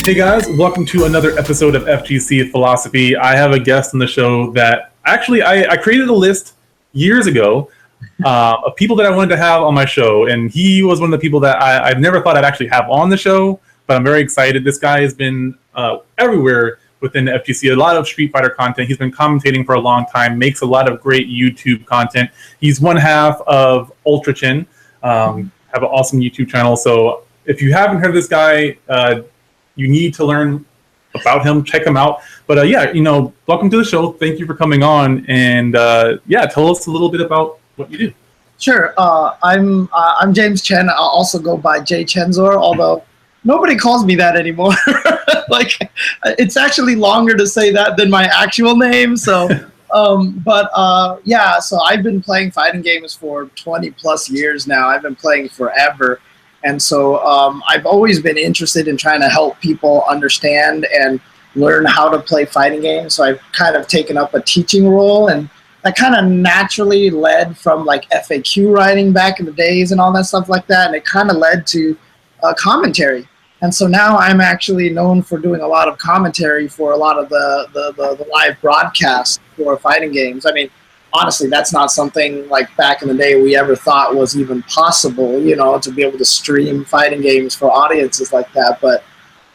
Hey guys, welcome to another episode of FGC Philosophy. I have a guest on the show that actually I created a list years ago of people that I wanted to have on my show, and he was one of the people that I've never thought I'd actually have on the show, but I'm very excited. This guy has been everywhere within the FGC, a lot of Street Fighter content. He's been commentating for a long time, makes a lot of great YouTube content. He's one half of UltraChen, have an awesome YouTube channel. So if you haven't heard of this guy, you need to learn about him. Check him out. But welcome to the show. Thank you for coming on. And tell us a little bit about what you do. Sure. I'm James Chen. I'll also go by J Chenzor, although nobody calls me that anymore. It's actually longer to say that than my actual name. So, so I've been playing fighting games for 20 plus years now. I've been playing forever. And so I've always been interested in trying to help people understand and learn how to play fighting games. So I've kind of taken up a teaching role, and that kind of naturally led from like FAQ writing back in the days and all that stuff like that. And it kind of led to commentary. And so now I'm actually known for doing a lot of commentary for a lot of the live broadcasts for fighting games. I mean, honestly, that's not something like back in the day we ever thought was even possible, to be able to stream fighting games for audiences like that. But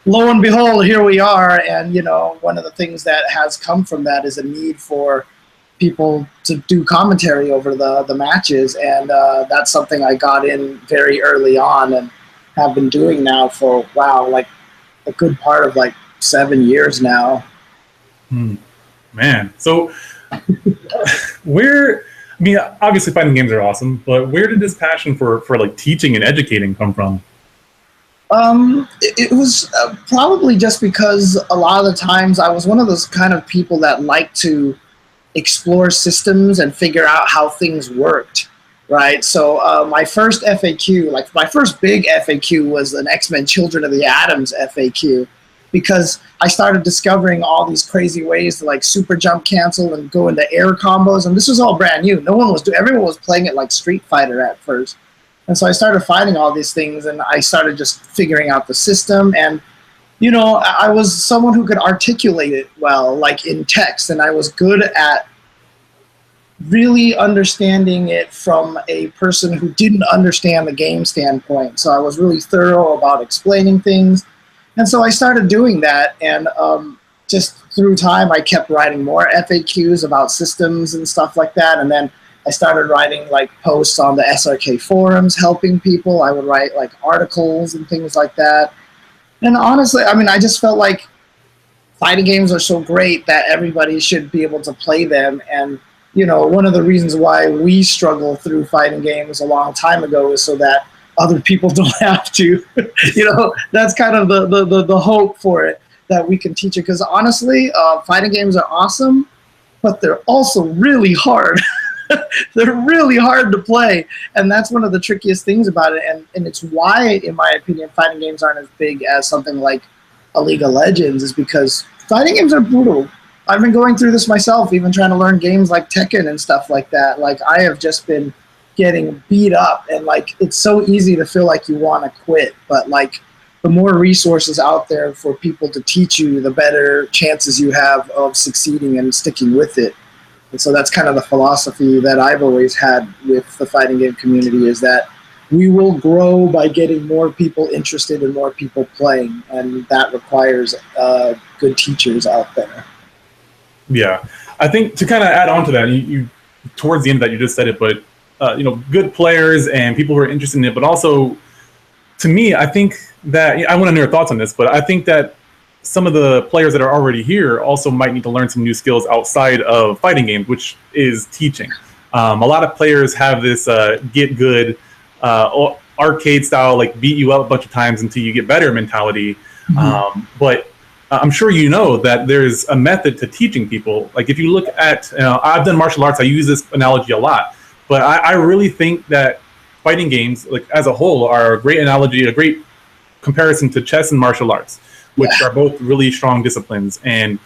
lo and behold, here we are. And, one of the things that has come from that is a need for people to do commentary over the matches. And that's something I got in very early on and have been doing now for, a good part of 7 years now. Man. So obviously fighting games are awesome, but where did this passion for teaching and educating come from? It was probably just because a lot of the times I was one of those kind of people that liked to explore systems and figure out how things worked, right? So my first FAQ, my first big FAQ was an X-Men Children of the Atoms FAQ, because I started discovering all these crazy ways to super jump cancel and go into air combos, and this was all brand new. Everyone was playing it like Street Fighter at first. And so I started finding all these things, and I started just figuring out the system. And, I was someone who could articulate it well, in text, and I was good at really understanding it from a person who didn't understand the game standpoint. So I was really thorough about explaining things. And so I started doing that, and just through time, I kept writing more FAQs about systems and stuff like that. And then I started writing posts on the SRK forums, helping people. I would write articles and things like that. And honestly, I just felt like fighting games are so great that everybody should be able to play them. And one of the reasons why we struggled through fighting games a long time ago is so that other people don't have to. That's kind of the hope for it, that we can teach it. Because honestly, fighting games are awesome, but they're also really hard. They're really hard to play, and that's one of the trickiest things about it. And it's why, in my opinion, fighting games aren't as big as something like a League of Legends, is because fighting games are brutal. I've been going through this myself, even trying to learn games like Tekken and stuff like that. I have just been getting beat up, and it's so easy to feel like you want to quit, but the more resources out there for people to teach you, the better chances you have of succeeding and sticking with it. And so that's kind of the philosophy that I've always had with the fighting game community, is that we will grow by getting more people interested and more people playing, and that requires good teachers out there. Yeah, I think to kind of add on to that, you towards the end of that, you just said it, but good players and people who are interested in it. But also, to me, I think that, I want to know your thoughts on this, but I think that some of the players that are already here also might need to learn some new skills outside of fighting games, which is teaching. A lot of players have this get good, arcade style, beat you up a bunch of times until you get better mentality. Mm-hmm. But I'm sure you know that there's a method to teaching people. If you look at, I've done martial arts, I use this analogy a lot. But I really think that fighting games, as a whole, are a great analogy, a great comparison to chess and martial arts, which are both really strong disciplines. And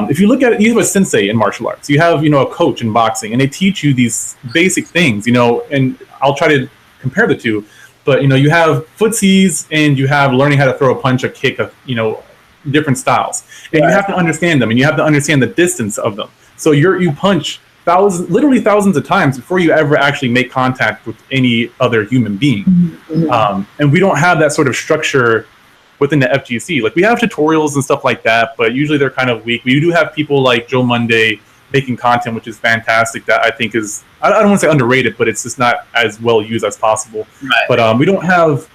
if you look at it, you have a sensei in martial arts. You have, a coach in boxing, and they teach you these basic things, and I'll try to compare the two. But, you have footsies, and you have learning how to throw a punch, a kick, different styles, and you have to understand them, and you have to understand the distance of them. So you punch literally thousands of times before you ever actually make contact with any other human being. And we don't have that sort of structure within the FGC. Like, we have tutorials and stuff like that, but usually they're kind of weak. We do have people like Joe Monday making content, which is fantastic, that I think is, I don't want to say underrated, but it's just not as well used as possible. But we don't have,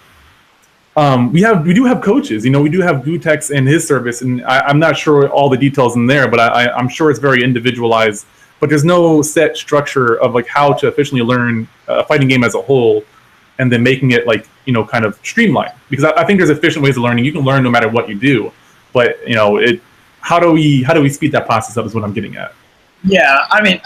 we do have coaches. We do have Gutex and his service, and I'm not sure all the details in there, but I'm sure it's very individualized. But there's no set structure of like how to efficiently learn a fighting game as a whole, and then making it like, kind of streamlined. Because I think there's efficient ways of learning. You can learn no matter what you do, but how do we speed that process up is what I'm getting at. Yeah, I mean,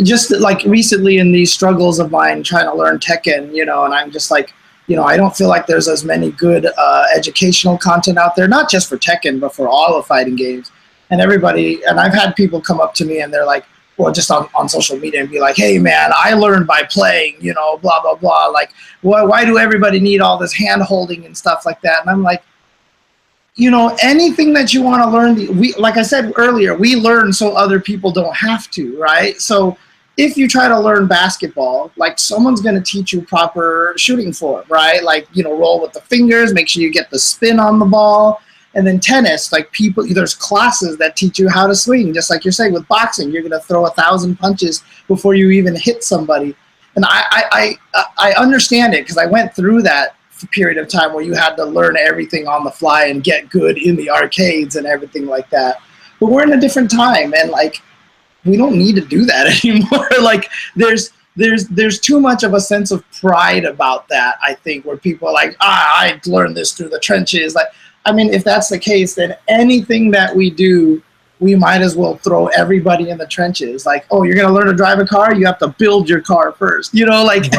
just like recently in these struggles of mine trying to learn Tekken, and I'm just like, I don't feel like there's as many good educational content out there, not just for Tekken, but for all of fighting games. And I've had people come up to me and they're like, well, just on social media, and be like, hey man, I learned by playing, blah, blah, blah. Like, why do everybody need all this hand holding and stuff like that? And I'm like, anything that you want to learn, like I said earlier, we learn so other people don't have to, right? So if you try to learn basketball, like, someone's going to teach you proper shooting form, right? Like, roll with the fingers, make sure you get the spin on the ball. And then tennis, like, there's classes that teach you how to swing, just like you're saying with boxing. You're going to throw 1,000 punches before you even hit somebody. And I understand it, because I went through that period of time where you had to learn everything on the fly and get good in the arcades and everything like that. But we're in a different time, and like, we don't need to do that anymore. Like, there's too much of a sense of pride about that, I think, where people are like, I learned this through the trenches. Like, I mean, if that's the case, then anything that we do, we might as well throw everybody in the trenches. Like, oh, you're going to learn to drive a car? You have to build your car first. Like,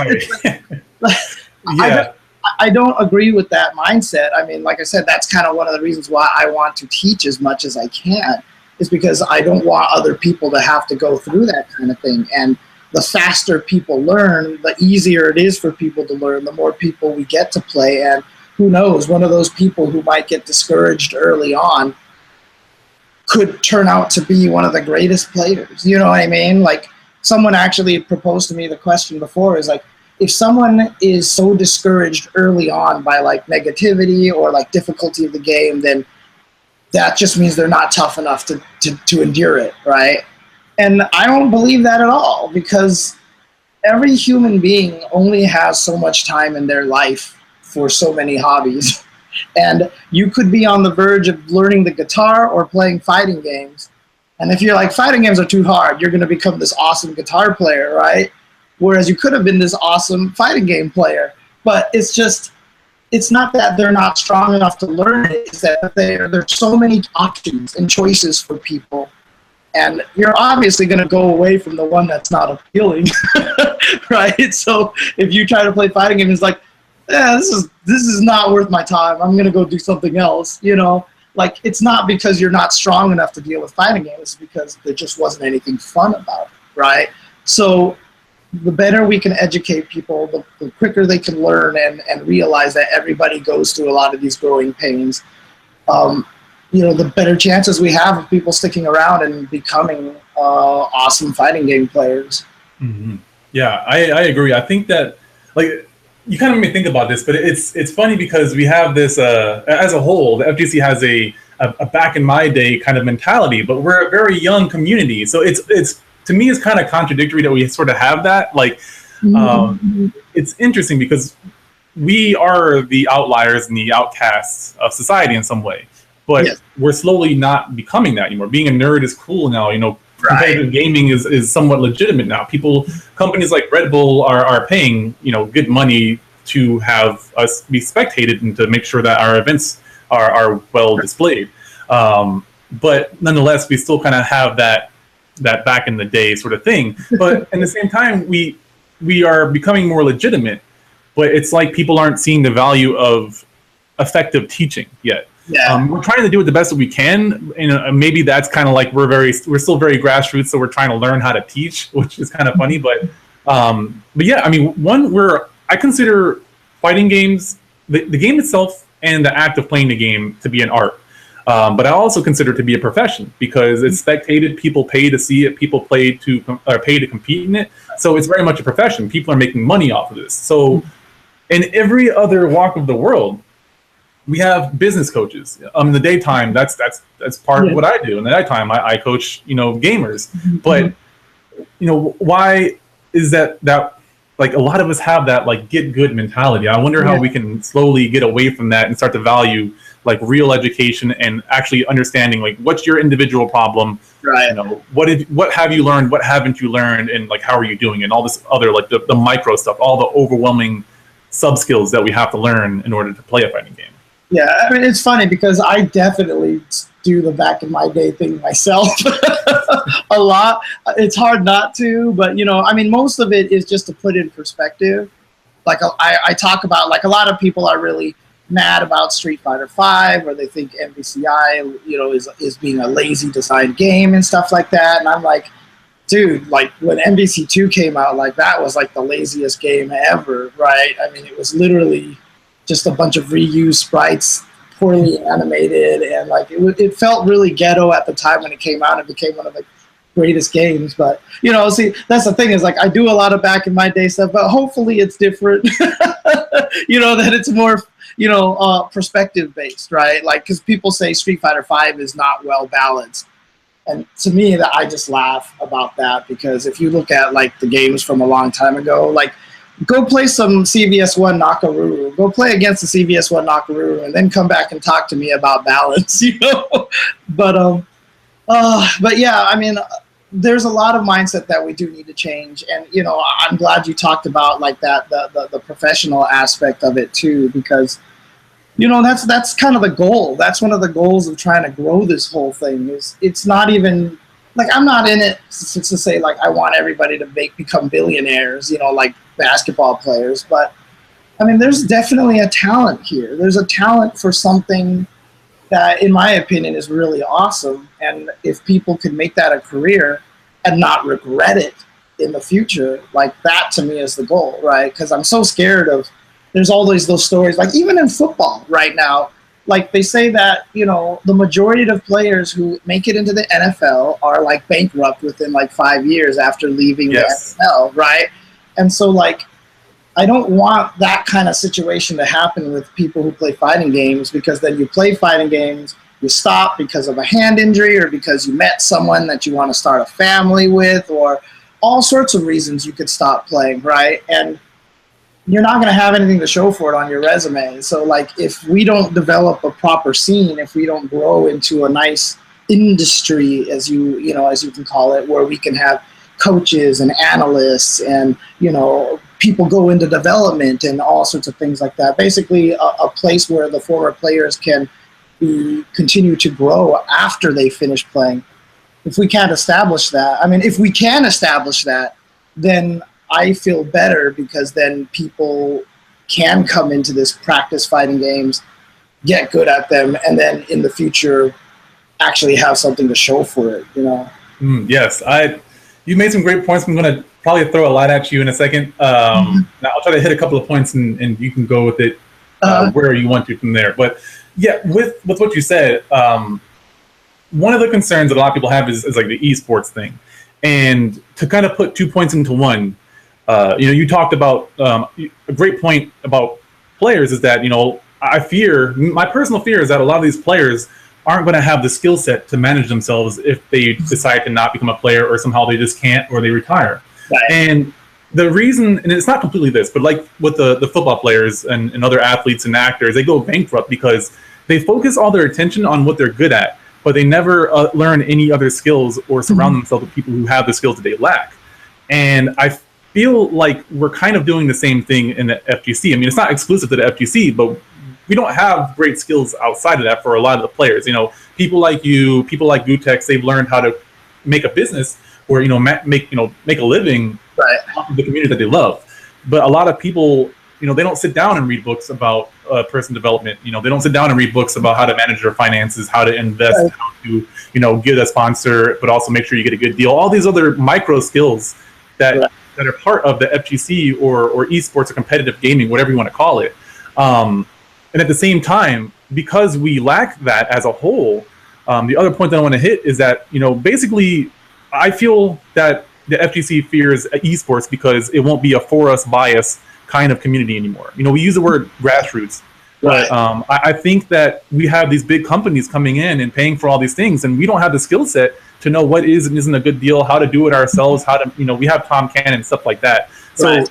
Yeah. I don't agree with that mindset. I mean, like I said, that's kind of one of the reasons why I want to teach as much as I can, is because I don't want other people to have to go through that kind of thing. And the faster people learn, the easier it is for people to learn, the more people we get to play. And who knows, one of those people who might get discouraged early on could turn out to be one of the greatest players. You know what I mean? Like, someone actually proposed to me the question before, is like, if someone is so discouraged early on by like negativity or like difficulty of the game, then that just means they're not tough enough to endure it, right? And I don't believe that at all, because every human being only has so much time in their life for so many hobbies. And you could be on the verge of learning the guitar or playing fighting games. And if you're like, fighting games are too hard, you're going to become this awesome guitar player, right? Whereas you could have been this awesome fighting game player. But it's not that they're not strong enough to learn it. It's that there's so many options and choices for people. And you're obviously going to go away from the one that's not appealing, right? So if you try to play fighting games, it's like, this is not worth my time. I'm going to go do something else, Like, it's not because you're not strong enough to deal with fighting games. It's because there just wasn't anything fun about it, right? So the better we can educate people, the quicker they can learn and realize that everybody goes through a lot of these growing pains. The better chances we have of people sticking around and becoming awesome fighting game players. Mm-hmm. Yeah, I agree. I think that, like, you kind of made me think about this, but it's funny because we have this, as a whole, the FGC has a back in my day kind of mentality, but we're a very young community. So it's to me, it's kind of contradictory that we sort of have that. Like, it's interesting because we are the outliers and the outcasts of society in some way, but we're slowly not becoming that anymore. Being a nerd is cool now, Competitive gaming is somewhat legitimate now. Companies like Red Bull are paying, good money to have us be spectated and to make sure that our events are well displayed. But nonetheless, we still kind of have that back in the day sort of thing. But at the same time, we are becoming more legitimate. But it's like people aren't seeing the value of effective teaching yet. Yeah. We're trying to do it the best that we can, and maybe that's kind of like we're still very grassroots, so we're trying to learn how to teach, which is kind of funny. But yeah, I mean, I consider fighting games, the game itself and the act of playing the game to be an art. But I also consider it to be a profession because it's spectated. People pay to see it. People pay to compete in it. So it's very much a profession. People are making money off of this. So in every other walk of the world, we have business coaches. In the daytime, that's part of what I do. In the nighttime, I coach, gamers. But why is that like a lot of us have that like get good mentality? I wonder how we can slowly get away from that and start to value like real education and actually understanding like what's your individual problem, right? What have you learned, what haven't you learned, and like how are you doing, and all this other like the micro stuff, all the overwhelming sub skills that we have to learn in order to play a fighting game. Yeah, I mean, it's funny because I definitely do the back in my day thing myself a lot. It's hard not to, but I mean, most of it is just to put in perspective. Like I talk about, like a lot of people are really mad about Street Fighter V, or they think MVCI, is being a lazy design game and stuff like that. And I'm like, dude, like when MVC2 came out, like that was like the laziest game ever, right? I mean, it was literally just a bunch of reused sprites, poorly animated, and like it felt really ghetto at the time when it came out. It became one of the greatest games. But see, that's the thing, is like I do a lot of back in my day stuff, but hopefully it's different. That it's more perspective based, right? Like, because people say Street Fighter V is not well balanced. And to me, that I just laugh about that, because if you look at like the games from a long time ago, like go play some CVS1 Nakaruru, go play against the CVS1 Nakaruru, and then come back and talk to me about balance, But yeah, I mean, there's a lot of mindset that we do need to change, and I'm glad you talked about like that the professional aspect of it too, because that's kind of the goal. That's one of the goals of trying to grow this whole thing. It's not even like I'm not in it to say like I want everybody to become billionaires, like basketball players. But I mean, there's definitely a talent here. There's a talent for something that, in my opinion, is really awesome. And if people could make that a career and not regret it in the future, like that to me is the goal, right? Because I'm so scared of. There's all those stories, like even in football right now, like they say that, the majority of players who make it into the NFL are like bankrupt within like 5 years after leaving the NFL, right? And so like, I don't want that kind of situation to happen with people who play fighting games, because then you play fighting games, you stop because of a hand injury, or because you met someone that you want to start a family with, or all sorts of reasons you could stop playing, right? And you're not going to have anything to show for it on your resume. So like, if we don't develop a proper scene, if we don't grow into a nice industry, as you can call it, where we can have coaches and analysts and, people go into development and all sorts of things like that. Basically a place where the former players can continue to grow after they finish playing. If we can't establish that, if we can establish that, then I feel better, because then people can come into this practice fighting games, get good at them, and then in the future actually have something to show for it, Yes, you made some great points. I'm going to probably throw a lot at you in a second. Now I'll try to hit a couple of points, and you can go with it where you want to from there. But yeah, with what you said, one of the concerns that a lot of people have is like the eSports thing. And to kind of put 2 points into one, you talked about a great point about players is that, my personal fear is that a lot of these players aren't going to have the skill set to manage themselves if they decide to not become a player, or somehow they just can't, or they retire. Right. And the reason, and it's not completely this, but like with the football players and other athletes and actors, they go bankrupt because they focus all their attention on what they're good at, but they never learn any other skills or surround themselves with people who have the skills that they lack. And I feel like we're kind of doing the same thing in the FGC. It's not exclusive to the FGC, but we don't have great skills outside of that for a lot of the players. People like you, people like Gutex, they've learned how to make a business or make a living off of the community that they love. But a lot of people, they don't sit down and read books about person development. They don't sit down and read books about how to manage their finances, how to invest, how to get a sponsor, but also make sure you get a good deal. All these other micro skills that are part of the FGC or esports or competitive gaming, whatever you want to call it. And at the same time, because we lack that as a whole, the other point that I want to hit is that, basically, I feel that the FGC fears esports because it won't be a for us bias kind of community anymore. We use the word grassroots, but I think that we have these big companies coming in and paying for all these things, and we don't have the skill set to know what is and isn't a good deal, how to do it ourselves, how to, we have Tom Cannon and stuff like that. So,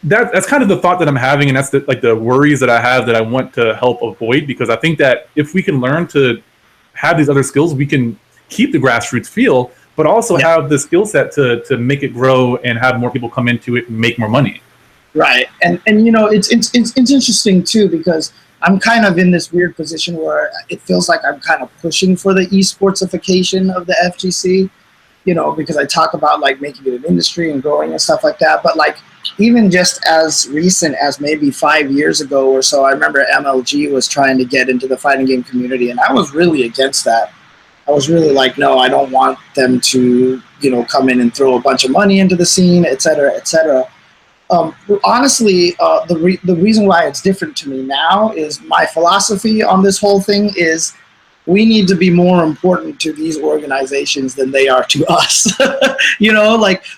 that's kind of the thought that I'm having, and that's the worries that I have that I want to help avoid, because I think that if we can learn to have these other skills, we can keep the grassroots feel, but also have the skill set to make it grow and have more people come into it and make more money. Right. And it's interesting too, because I'm kind of in this weird position where it feels like I'm kind of pushing for the esportsification of the FGC, because I talk about like making it an industry and growing and stuff like that. But like, even just as recent as maybe 5 years ago or so, I remember MLG was trying to get into the fighting game community, and I was really against that. I was really like, no, I don't want them to, come in and throw a bunch of money into the scene, et cetera, et cetera. Honestly, the reason why it's different to me now is my philosophy on this whole thing is we need to be more important to these organizations than they are to us.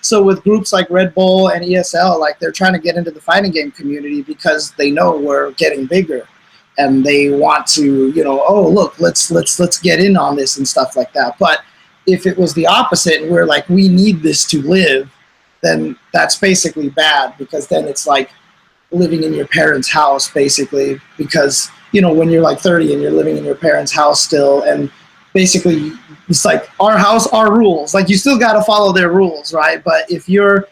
So with groups like Red Bull and ESL, like they're trying to get into the fighting game community because they know we're getting bigger, and they want to, oh look, let's get in on this and stuff like that. But if it was the opposite and we're like, we need this to live, then that's basically bad, because then it's like living in your parents' house, basically, because when you're like 30 and you're living in your parents' house still, and basically it's like our house, our rules, like you still got to follow their rules, right? But if you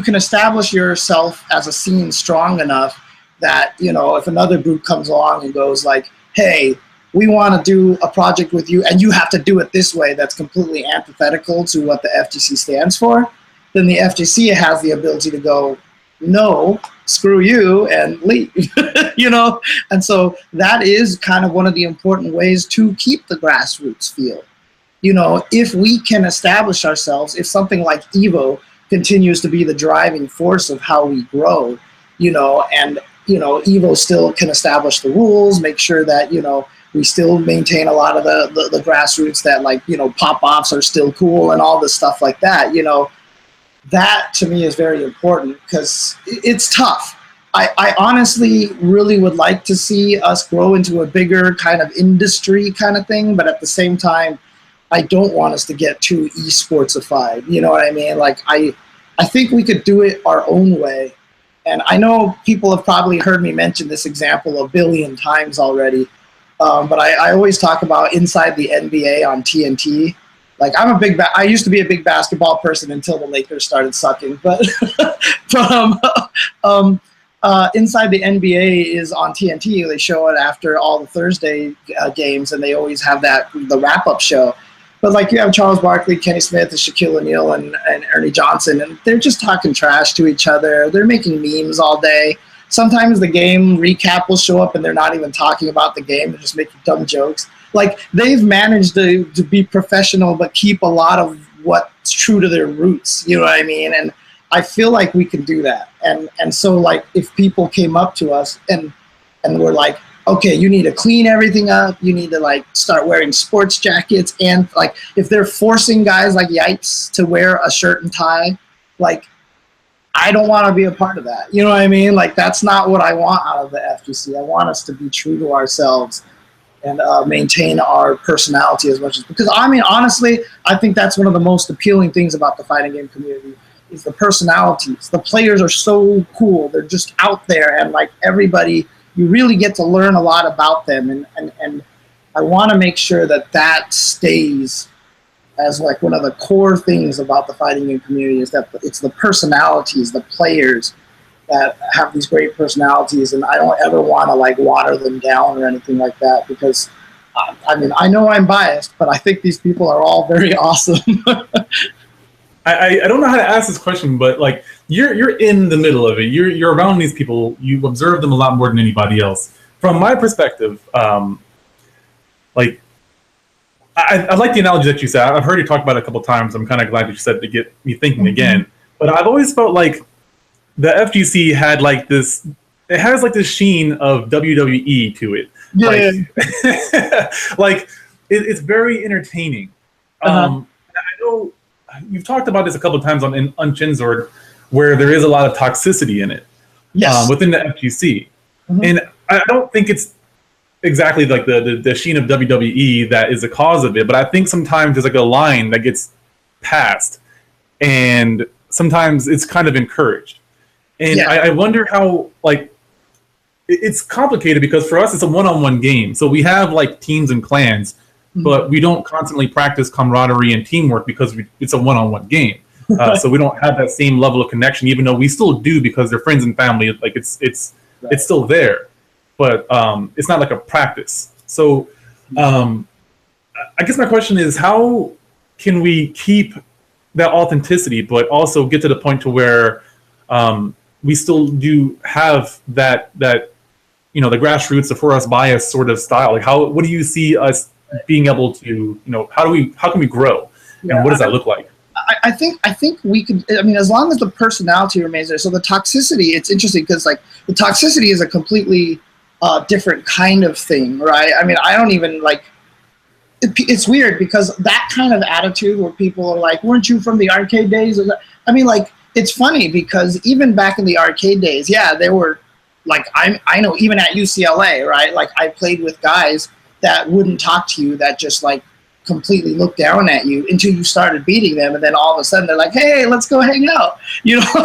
can establish yourself as a scene strong enough that, if another group comes along and goes like, hey, we want to do a project with you and you have to do it this way, that's completely antithetical to what the FGC stands for, then the FGC has the ability to go, no, screw you, and leave. And so that is kind of one of the important ways to keep the grassroots feel. If we can establish ourselves, if something like Evo continues to be the driving force of how we grow, and Evo still can establish the rules, make sure that we still maintain a lot of the grassroots, that like pop-offs are still cool and all this stuff like that. That to me is very important, because it's tough. I honestly really would like to see us grow into a bigger kind of industry kind of thing, but at the same time, I don't want us to get too esportsified. You know what I mean? Like I think we could do it our own way. And I know people have probably heard me mention this example a billion times already, but I always talk about inside the NBA on TNT. Like I used to be a big basketball person until the Lakers started sucking. But inside the NBA is on TNT. They show it after all the Thursday games, and they always have the wrap-up show. But like you have Charles Barkley, Kenny Smith, and Shaquille O'Neal, and Ernie Johnson, and they're just talking trash to each other. They're making memes all day. Sometimes the game recap will show up and they're not even talking about the game. They're just making dumb jokes. Like, they've managed to be professional but keep a lot of what's true to their roots. You know what I mean? And I feel like we can do that. And so, like, if people came up to us and were like, okay, you need to clean everything up, you need to, like, start wearing sports jackets, and, like, if they're forcing guys like Yipes to wear a shirt and tie, like, I don't want to be a part of that. You know what I mean? Like, that's not what I want out of the FGC. I want us to be true to ourselves and maintain our personality as much as, because I mean, honestly, I think that's one of the most appealing things about the fighting game community is the personalities. The players are so cool. They're just out there, and like everybody, you really get to learn a lot about them. And I want to make sure that stays as like one of the core things about the fighting game community, is that it's the personalities, the players that have these great personalities, and I don't ever want to like water them down or anything like that, because I mean, I know I'm biased, but I think these people are all very awesome. I don't know how to ask this question, but like you're in the middle of it. You're around these people. You observe them a lot more than anybody else. From my perspective, like I like the analogy that you said. I've heard you talk about it a couple of times. I'm kind of glad that you said it to get me thinking again. But I've always felt like the FGC had like this, it has like the sheen of WWE to it. Yeah. Like it's very entertaining. I know you've talked about this a couple of times on Chinzord, where there is a lot of toxicity in it. Yes. Within the FGC. And I don't think it's exactly like the sheen of WWE that is the cause of it, but I think sometimes there's like a line that gets passed, and sometimes it's kind of encouraged. And I wonder how, like, it's complicated because for us it's a one-on-one game, so we have like teams and clans, but we don't constantly practice camaraderie and teamwork because it's a one-on-one game. So we don't have that same level of connection, even though we still do because they're friends and family. Like it's still there, but it's not like a practice. So I guess my question is, how can we keep that authenticity, but also get to the point to where we still do have that the grassroots, the for us by us sort of style? Like what do you see us being able to, how can we grow, and what does that look like? I think we could. I mean, as long as the personality remains there. So the toxicity, it's interesting because like the toxicity is a completely different kind of thing, right? I mean, I don't even like. It's weird because that kind of attitude where people are like, "Weren't you from the arcade days?" I mean, like it's funny because even back in the arcade days, yeah, they were like I know even at UCLA, right? Like I played with guys that wouldn't talk to you, that just like completely looked down at you until you started beating them, and then all of a sudden they're like, hey, let's go hang out,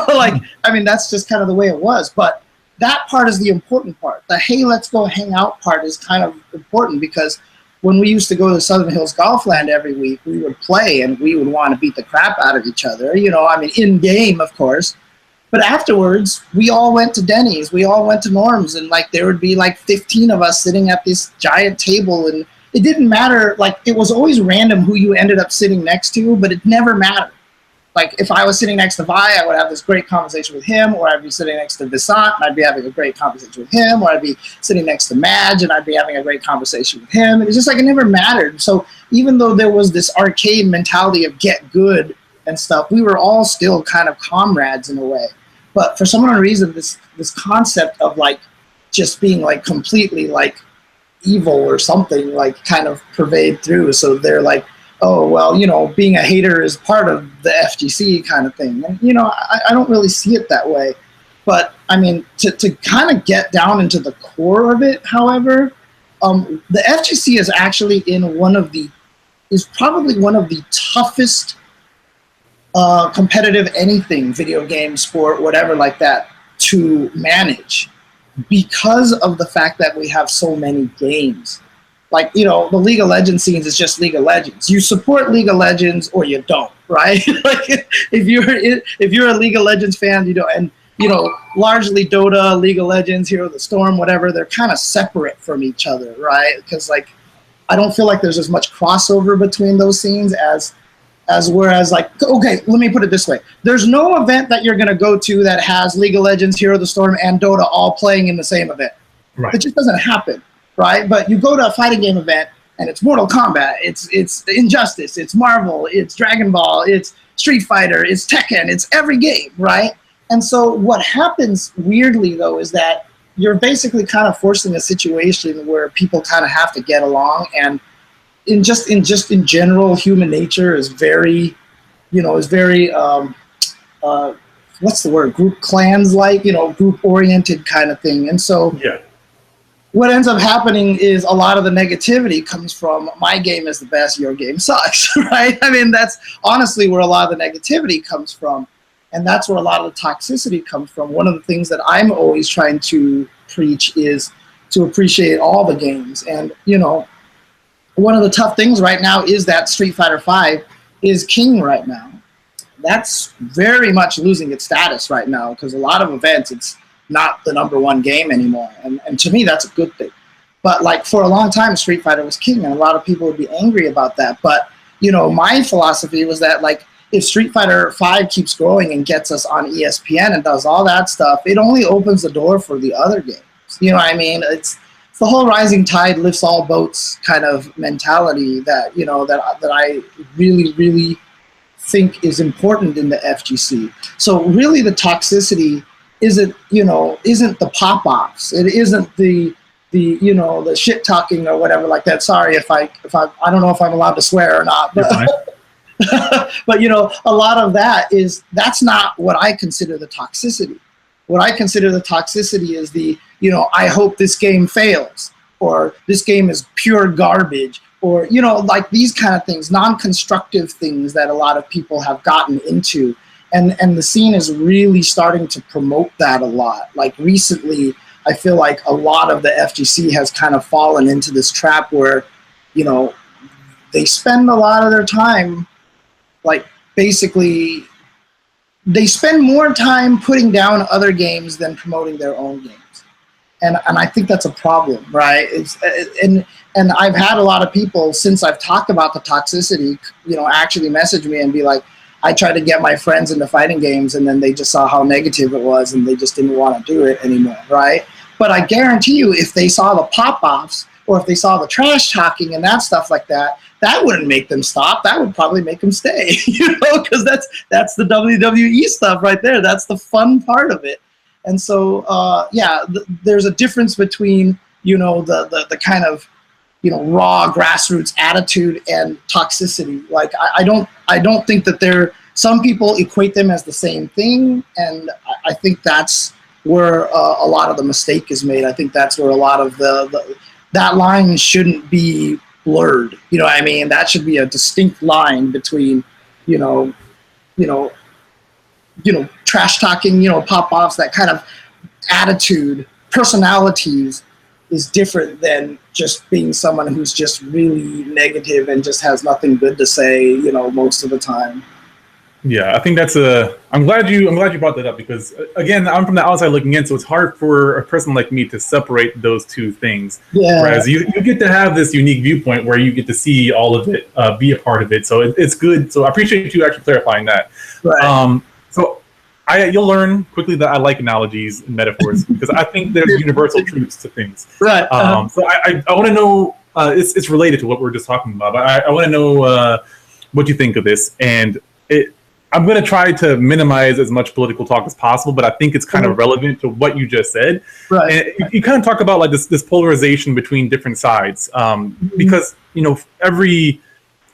like, I mean, that's just kind of the way it was. But that part is the important part. The hey, let's go hang out part is kind of important, because when we used to go to Southern Hills Golfland every week, we would play and we would want to beat the crap out of each other, I mean, in game, of course. But afterwards, we all went to Denny's, we all went to Norm's, and like there would be like 15 of us sitting at this giant table, and it didn't matter, like it was always random who you ended up sitting next to, but it never mattered. Like if I was sitting next to Vi, I would have this great conversation with him, or I'd be sitting next to Visant and I'd be having a great conversation with him, or I'd be sitting next to Madge and I'd be having a great conversation with him. It was just like it never mattered. So even though there was this arcade mentality of get good and stuff, we were all still kind of comrades in a way. But for some reason, this concept of like just being like completely like evil or something like kind of pervade through. So they're like, oh, well, being a hater is part of the FGC kind of thing. And, I don't really see it that way. But, I mean, to kind of get down into the core of it, however, the FGC is actually probably one of the toughest competitive anything, video game, sport, whatever like that, to manage, because of the fact that we have so many games. Like, the League of Legends scenes is just League of Legends. You support League of Legends or you don't, right? Like if you're a League of Legends fan, you don't. And largely Dota, League of Legends, Hero of the Storm, whatever, they're kind of separate from each other, right? Because like I don't feel like there's as much crossover between those scenes as whereas, like, okay, let me put it this way. There's no event that you're going to go to that has League of Legends, Hero of the Storm, and Dota all playing in the same event. Right. It just doesn't happen, right? But you go to a fighting game event, and it's Mortal Kombat, it's Injustice, it's Marvel, it's Dragon Ball, it's Street Fighter, it's Tekken, it's every game, right? And so what happens weirdly, though, is that you're basically kind of forcing a situation where people kind of have to get along, and in general, human nature is very, what's the word? Group clans, like, group oriented kind of thing. And so what ends up happening is a lot of the negativity comes from my game is the best, your game sucks, right? I mean, that's honestly where a lot of the negativity comes from. And that's where a lot of the toxicity comes from. One of the things that I'm always trying to preach is to appreciate all the games. And, one of the tough things right now is that Street Fighter V is king right now. That's very much losing its status right now, because a lot of events, it's not the #1 game anymore. And to me, that's a good thing. But like for a long time, Street Fighter was king, and a lot of people would be angry about that. But, my philosophy was that, like, if Street Fighter V keeps growing and gets us on ESPN and does all that stuff, it only opens the door for the other games. You know what I mean? It's the whole rising tide lifts all boats kind of mentality that, that I really, really think is important in the FGC. So really the toxicity isn't the pop-offs. It isn't the the shit talking or whatever like that. Sorry if I don't know if I'm allowed to swear or not, but but a lot of that's not what I consider the toxicity. What I consider the toxicity is the I hope this game fails, or this game is pure garbage, or like these kind of things, non-constructive things that a lot of people have gotten into. And the scene is really starting to promote that a lot. Like recently, I feel like a lot of the FGC has kind of fallen into this trap where, they spend a lot of their time, like basically, they spend more time putting down other games than promoting their own games. And I think that's a problem, right? And I've had a lot of people, since I've talked about the toxicity, actually message me and be like, I tried to get my friends into fighting games, and then they just saw how negative it was, and they just didn't want to do it anymore, right? But I guarantee you, if they saw the pop-offs, or if they saw the trash talking and that stuff like that, that wouldn't make them stop. That would probably make them stay, because that's the WWE stuff right there. That's the fun part of it. And so, there's a difference between, the kind of, raw grassroots attitude and toxicity. Like I don't think that some people equate them as the same thing, and I think that's where a lot of the mistake is made. I think that's where a lot of that line shouldn't be blurred. You know what I mean? That should be a distinct line between, trash talking, pop-offs, that kind of attitude, personalities is different than just being someone who's just really negative and just has nothing good to say, most of the time. Yeah, I think I'm glad you brought that up, because again, I'm from the outside looking in, so it's hard for a person like me to separate those two things. Yeah. Whereas you get to have this unique viewpoint where you get to see all of it, be a part of it. So it's good. So I appreciate you actually clarifying that. Right. So you'll learn quickly that I like analogies and metaphors, because I think there's universal truths to things. Right. So I want to know, it's related to what we were just talking about, but I want to know what you think of this. And I'm going to try to minimize as much political talk as possible, but I think it's kind of relevant to what you just said. Right. And you kind of talk about like this polarization between different sides, because every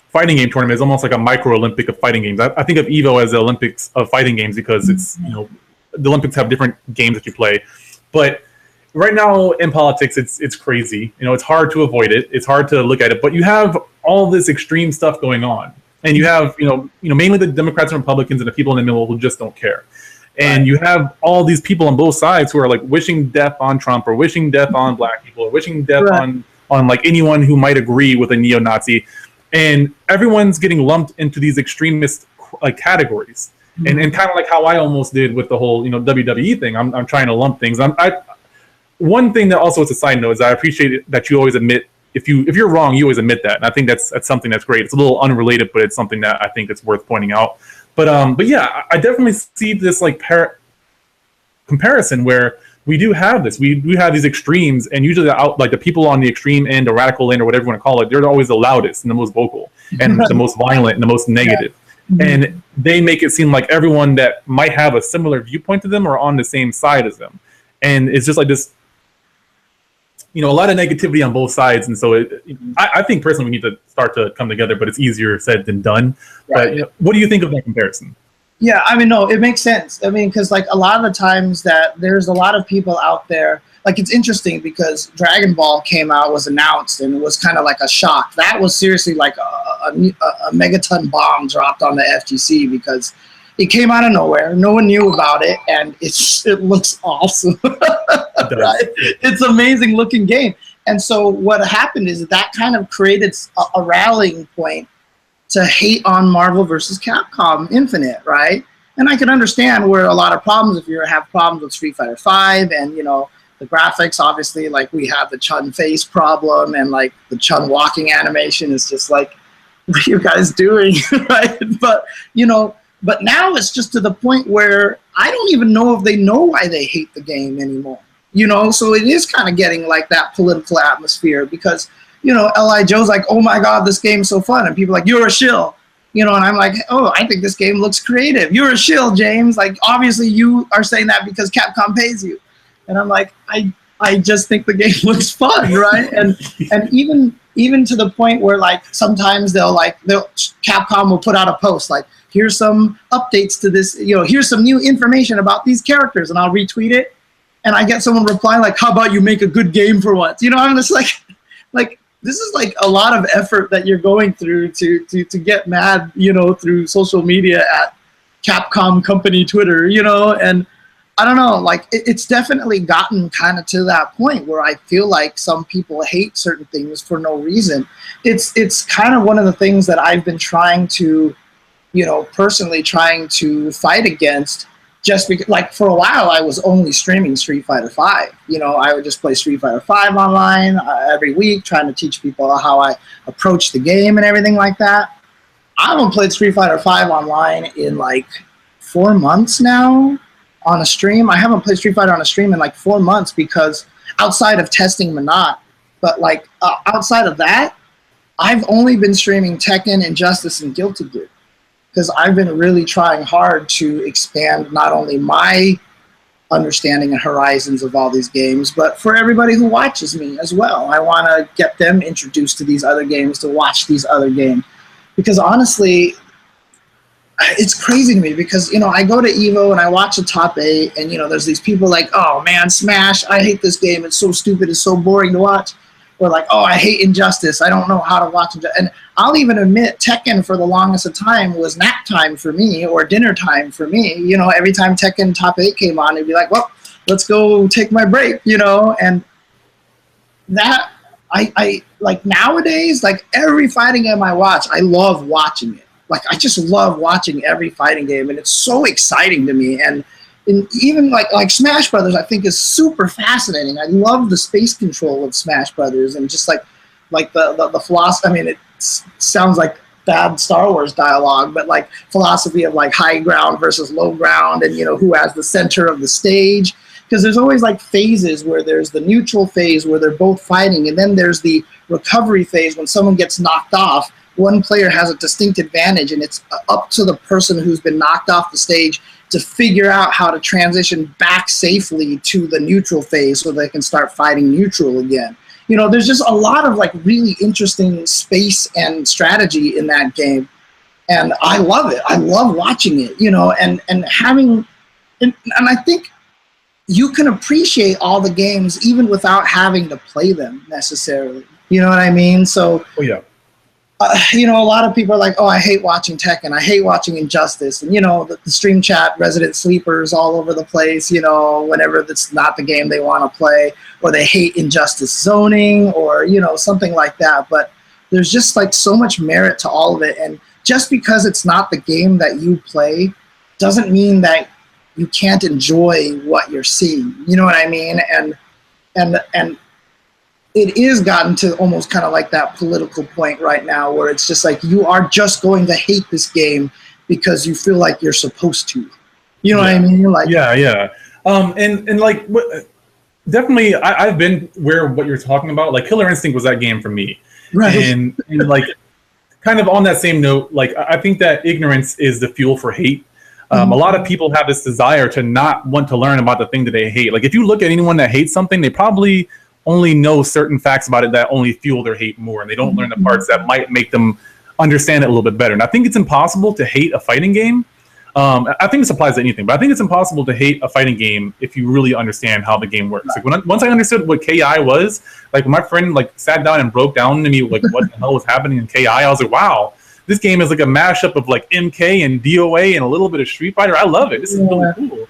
fighting game tournament is almost like a micro Olympic of fighting games. I think of Evo as the Olympics of fighting games, because it's the Olympics have different games that you play. But right now in politics, it's crazy. It's hard to avoid it. It's hard to look at it. But you have all this extreme stuff going on. And you have, mainly the Democrats and Republicans and the people in the middle who just don't care. And you have all these people on both sides who are like wishing death on Trump, or wishing death on black people, or wishing death on like anyone who might agree with a neo-Nazi. And everyone's getting lumped into these extremist like categories. And kind of like how I almost did with the whole, WWE thing. I'm trying to lump things. One thing that also is a side note is I appreciate it that you always admit, if you're wrong, you always admit that, and I think that's something that's great. It's a little unrelated, but it's something that I think it's worth pointing out. But yeah, I definitely see this like comparison where we do have this. We do have these extremes, and usually the people on the extreme end, or radical end, or whatever you want to call it, they're always the loudest and the most vocal and the most violent and the most negative. Yeah. And they make it seem like everyone that might have a similar viewpoint to them are on the same side as them, and it's just like this. A lot of negativity on both sides, and so I think personally we need to start to come together, but it's easier said than done. Right. But what do you think of that comparison? Yeah, no, it makes sense. Because like a lot of the times that there's a lot of people out there, like it's interesting because Dragon Ball came out, was announced, and it was kind of like a shock. That was seriously like a megaton bomb dropped on the FGC, because it came out of nowhere. No one knew about it, and it looks awesome. Right? It's an amazing looking game. And so what happened is that kind of created a rallying point to hate on Marvel versus Capcom Infinite, right? And I can understand where a lot of problems, if you have problems with Street Fighter V, and the graphics, obviously, like we have the Chen face problem, and like the Chen walking animation is just like, what are you guys doing? Right? But now it's just to the point where I don't even know if they know why they hate the game anymore. So it is kind of getting like that political atmosphere, because, L.I. Joe's like, oh my God, this game's so fun. And people are like, you're a shill. And I'm like, oh, I think this game looks creative. You're a shill, James. Like, obviously you are saying that because Capcom pays you. And I'm like, I just think the game looks fun, right? And even to the point where like sometimes Capcom will put out a post like, here's some updates to this, here's some new information about these characters, and I'll retweet it, and I get someone reply like, how about you make a good game for once? I'm just like this is like a lot of effort that you're going through to get mad, through social media at Capcom company Twitter, and I don't know, like it's definitely gotten kind of to that point where I feel like some people hate certain things for no reason. It's kind of one of the things that I've been trying to, personally trying to fight against, just because, like, for a while I was only streaming Street Fighter V. I would just play Street Fighter V online every week, trying to teach people how I approach the game and everything like that. I haven't played Street Fighter V online in like 4 months now on a stream. I haven't played Street Fighter on a stream in like 4 months because outside of testing Monat, but like outside of that, I've only been streaming Tekken, Injustice, and Guilty Gear, because I've been really trying hard to expand not only my understanding and horizons of all these games, but for everybody who watches me as well. I want to get them introduced to these other games, to watch these other games. Because honestly, it's crazy to me because, I go to EVO and I watch the top 8 and, there's these people like, oh man, Smash, I hate this game. It's so stupid. It's so boring to watch. Or like, oh, I hate Injustice. I don't know how to watch it. And I'll even admit Tekken for the longest of time was nap time for me or dinner time for me. Every time Tekken top 8 came on, it'd be like, well, let's go take my break, and that I like nowadays, like every fighting game I watch, I love watching it. Like I just love watching every fighting game, and it's so exciting to me. And even like Smash Brothers, I think is super fascinating. I love the space control of Smash Brothers, and just like the philosophy. I mean, it sounds like bad Star Wars dialogue, but like philosophy of like high ground versus low ground, and who has the center of the stage. Because there's always like phases where there's the neutral phase where they're both fighting, and then there's the recovery phase when someone gets knocked off. One player has a distinct advantage, and it's up to the person who's been knocked off the stage to figure out how to transition back safely to the neutral phase so they can start fighting neutral again. There's just a lot of like really interesting space and strategy in that game, and I love it. I love watching it, and having, and I think you can appreciate all the games even without having to play them necessarily. You know what I mean? So, oh yeah. A lot of people are like, oh, I hate watching Tekken. I hate watching Injustice. And, the stream chat, resident sleepers all over the place, whenever that's not the game they want to play, or they hate Injustice zoning or, something like that. But there's just like so much merit to all of it. And just because it's not the game that you play doesn't mean that you can't enjoy what you're seeing. You know what I mean? And it is gotten to almost kind of like that political point right now where it's just like you are just going to hate this game because you feel like you're supposed to. You know what I mean? Like, yeah. And like definitely I've been where what you're talking about, like Killer Instinct was that game for me. Right. And like kind of on that same note, like I think that ignorance is the fuel for hate. A lot of people have this desire to not want to learn about the thing that they hate. Like if you look at anyone that hates something, they probably only know certain facts about it that only fuel their hate more, and they don't learn the parts that might make them understand it a little bit better. And I think it's impossible to hate a fighting game. I think this applies to anything, but I think it's impossible to hate a fighting game if you really understand how the game works. Like once I understood what KI was, like when my friend like sat down and broke down to me like what the hell was happening in KI, I was like, wow, this game is like a mashup of like MK and DOA and a little bit of Street Fighter. I love it. This is really cool.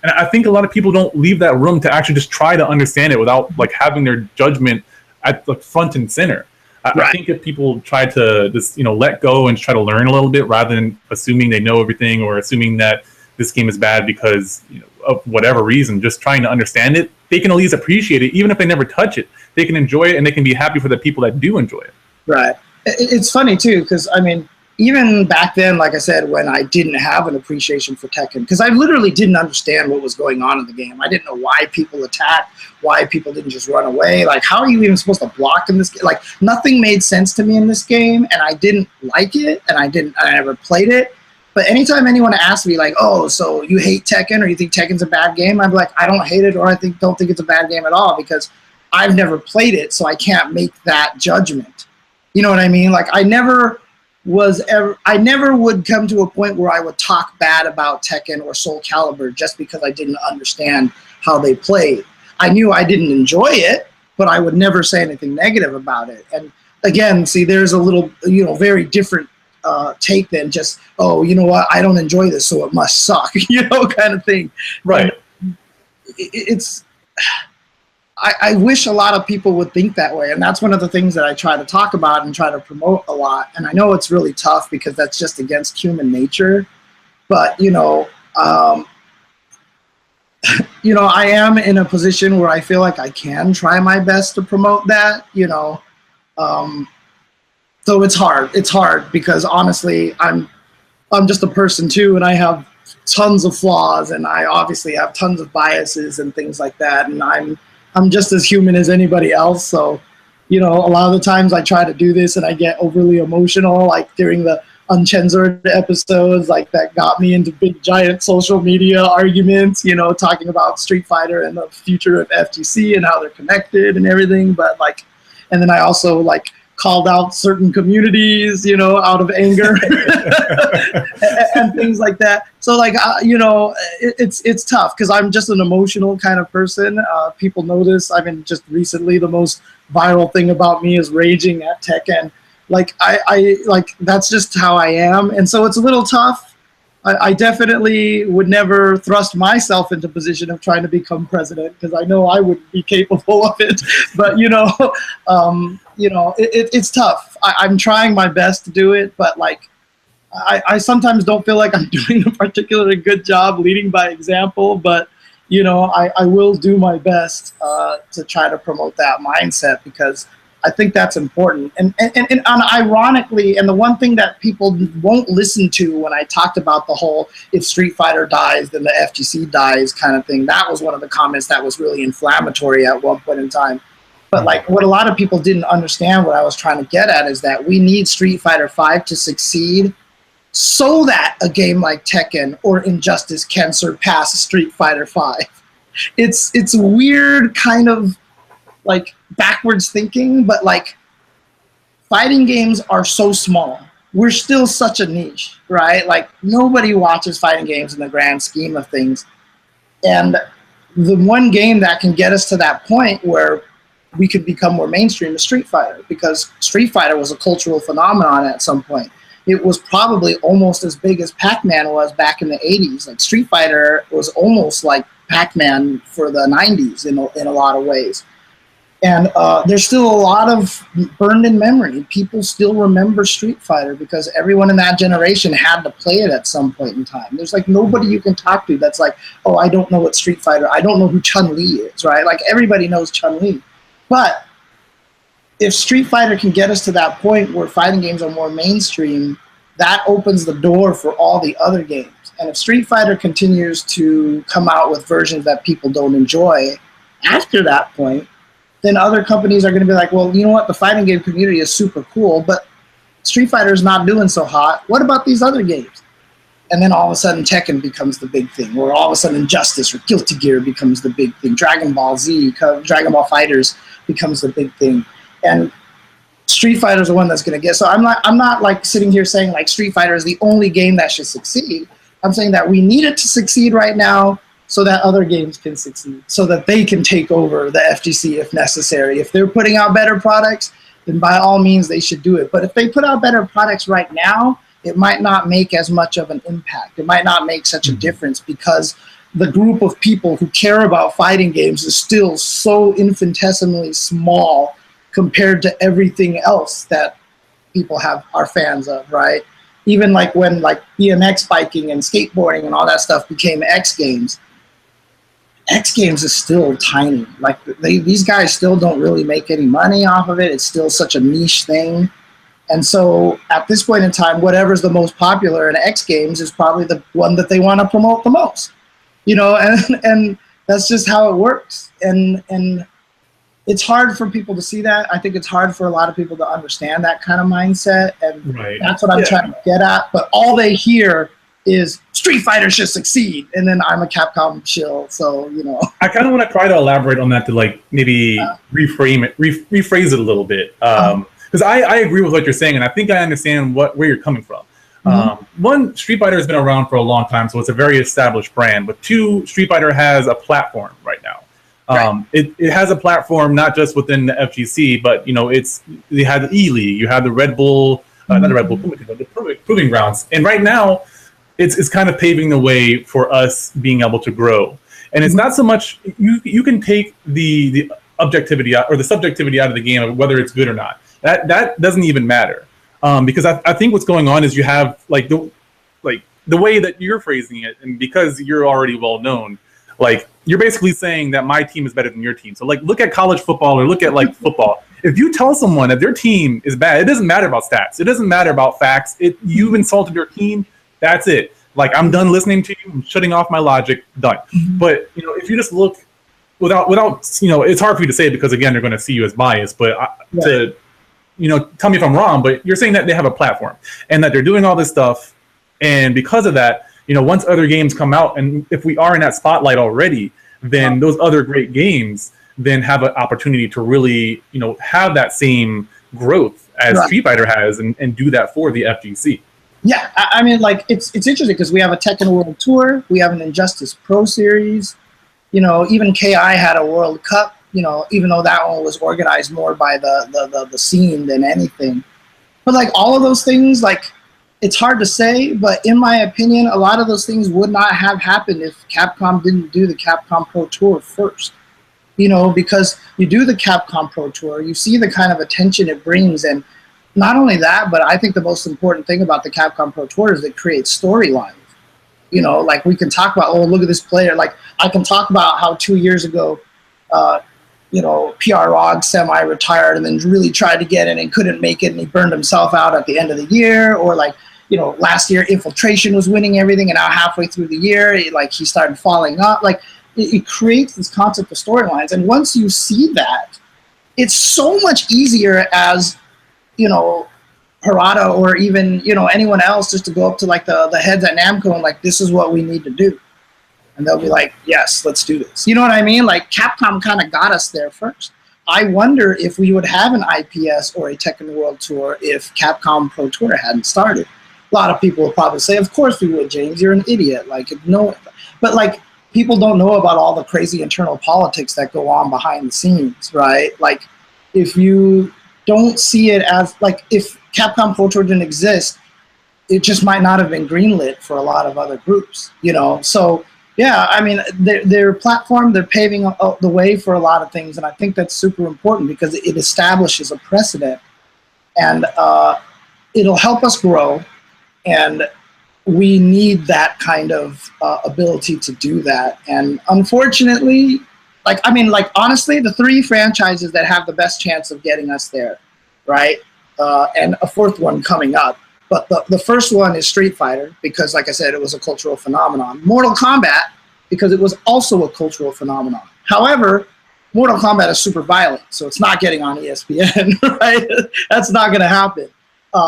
And I think a lot of people don't leave that room to actually just try to understand it without like having their judgment at the front and center. I think if people try to just let go and try to learn a little bit rather than assuming they know everything or assuming that this game is bad because of whatever reason, just trying to understand it, they can at least appreciate it. Even if they never touch it, they can enjoy it, and they can be happy for the people that do enjoy it. Right. It's funny too because I mean, even back then, like I said, when I didn't have an appreciation for Tekken, because I literally didn't understand what was going on in the game. I didn't know why people attacked, why people didn't just run away. Like, how are you even supposed to block in this game? Like, nothing made sense to me in this game, and I didn't like it, and I never played it. But anytime anyone asks me, like, oh, so you hate Tekken or you think Tekken's a bad game, I'm like, I don't hate it, or don't think it's a bad game at all, because I've never played it, so I can't make that judgment. You know what I mean? Like, I never would come to a point where I would talk bad about Tekken or Soul Calibur just because I didn't understand how they played. I knew I didn't enjoy it, but I would never say anything negative about it. And again, see, there's a little, very different take than just, oh, you know what, I don't enjoy this, so it must suck, kind of thing. Right. It's... I wish a lot of people would think that way, and that's one of the things that I try to talk about and try to promote a lot. And I know it's really tough because that's just against human nature, but I am in a position where I feel like I can try my best to promote that. So it's hard. It's hard because honestly, I'm just a person too, and I have tons of flaws, and I obviously have tons of biases and things like that, and I'm just as human as anybody else. So, a lot of the times I try to do this and I get overly emotional, like during the Uncensored episodes, like that got me into big giant social media arguments, talking about Street Fighter and the future of FGC and how they're connected and everything. But and then I also called out certain communities, out of anger and things like that. So it's tough because I'm just an emotional kind of person. People notice. I mean, just recently, the most viral thing about me is raging at Tekken. I that's just how I am. And so it's a little tough. I definitely would never thrust myself into a position of trying to become president because I know I would be capable of it. But it's tough. I'm trying my best to do it, but I sometimes don't feel like I'm doing a particularly good job leading by example. But I will do my best to try to promote that mindset because I think that's important. And ironically, and the one thing that people won't listen to when I talked about the whole if Street Fighter dies, then the FGC dies kind of thing, that was one of the comments that was really inflammatory at one point in time. But what a lot of people didn't understand, what I was trying to get at, is that we need Street Fighter V to succeed so that a game like Tekken or Injustice can surpass Street Fighter V. It's weird kind of backwards thinking, but fighting games are so small. We're still such a niche, right? Nobody watches fighting games in the grand scheme of things. And the one game that can get us to that point where we could become more mainstream is Street Fighter, because Street Fighter was a cultural phenomenon at some point. It was probably almost as big as Pac-Man was back in the 80s. Street Fighter was almost like Pac-Man for the 90s in a lot of ways. And there's still a lot of burned in memory. People still remember Street Fighter because everyone in that generation had to play it at some point in time. There's nobody you can talk to that's oh, I don't know what Street Fighter, I don't know who Chun-Li is, right? Everybody knows Chun-Li. But if Street Fighter can get us to that point where fighting games are more mainstream, that opens the door for all the other games. And if Street Fighter continues to come out with versions that people don't enjoy after that point, then other companies are going to be well, you know what, the fighting game community is super cool, but Street Fighter is not doing so hot. What about these other games? And then all of a sudden Tekken becomes the big thing, or all of a sudden Injustice or Guilty Gear becomes the big thing. Dragon Ball Z, Dragon Ball Fighters becomes the big thing. And Street Fighter is the one that's going to get. So I'm not sitting here saying Street Fighter is the only game that should succeed. I'm saying that we need it to succeed right now, so that other games can succeed, so that they can take over the FGC if necessary. If they're putting out better products, then by all means they should do it. But if they put out better products right now, it might not make as much of an impact. It might not make such a difference because the group of people who care about fighting games is still so infinitesimally small compared to everything else that people are fans of, right? Even when BMX biking and skateboarding and all that stuff became X Games, X Games is still tiny. These guys still don't really make any money off of it. It's still such a niche thing. And so at this point in time, whatever's the most popular in X Games is probably the one that they want to promote the most, and that's just how it works. And it's hard for people to see that. I think it's hard for a lot of people to understand that kind of mindset, and that's what I'm trying to get at. But all they hear is Street Fighter should succeed, and then I'm a Capcom shill, so I kind of want to try to elaborate on that to maybe rephrase it a little bit, because I agree with what you're saying, and I think I understand where you're coming from. One, Street Fighter has been around for a long time, so it's a very established brand. But two, Street Fighter has a platform right now. It has a platform not just within the FGC, but you have the E-League, you have the Red Bull, not the Red Bull, but the Proving Grounds, and right now it's kind of paving the way for us being able to grow. And it's not so much you can take the objectivity or the subjectivity out of the game of whether it's good or not. That doesn't even matter, because I think what's going on is you have the way that you're phrasing it, and because you're already well known. You're basically saying that my team is better than your team. So look at college football or look at football. If you tell someone that their team is bad, it doesn't matter about stats. It doesn't matter about facts. You've insulted your team. That's it. I'm done listening to you. I'm shutting off my logic. Done. But if you just look without it's hard for you to say because again they're going to see you as biased. But to tell me if I'm wrong. But you're saying that they have a platform and that they're doing all this stuff, and because of that. Once other games come out, and if we are in that spotlight already, then those other great games then have an opportunity to really, have that same growth as Street Fighter has and do that for the FGC. Yeah, I mean, it's interesting because we have a Tekken World Tour, we have an Injustice Pro Series, even KI had a World Cup, even though that one was organized more by the scene than anything. But all of those things, it's hard to say, but in my opinion, a lot of those things would not have happened if Capcom didn't do the Capcom Pro Tour first. Because you do the Capcom Pro Tour, you see the kind of attention it brings, and not only that, but I think the most important thing about the Capcom Pro Tour is it creates storylines. We can talk about, oh, look at this player. I can talk about how 2 years ago, PR Rog semi-retired and then really tried to get in and couldn't make it, and he burned himself out at the end of the year, or last year Infiltration was winning everything, and now halfway through the year, he started falling off. It creates this concept of storylines, and once you see that, it's so much easier as Harada or even anyone else just to go up to the heads at Namco and this is what we need to do, and they'll be like, yes, let's do this. You know what I mean? Capcom kind of got us there first. I wonder if we would have an IPS or a Tekken World Tour if Capcom Pro Tour hadn't started. A lot of people will probably say, of course we would, James. You're an idiot. But people don't know about all the crazy internal politics that go on behind the scenes, right? If you don't see it as, if Capcom Pro Tour didn't exist, it just might not have been greenlit for a lot of other groups, So, yeah, I mean, their platform, they're paving the way for a lot of things, and I think that's super important because it establishes a precedent, and it'll help us grow, and we need that kind of ability to do that. And unfortunately, honestly, the three franchises that have the best chance of getting us there, right, and a fourth one coming up. But the first one is Street Fighter because, like I said, it was a cultural phenomenon. Mortal Kombat because it was also a cultural phenomenon. However, Mortal Kombat is super violent, so it's not getting on ESPN, right? That's not going to happen.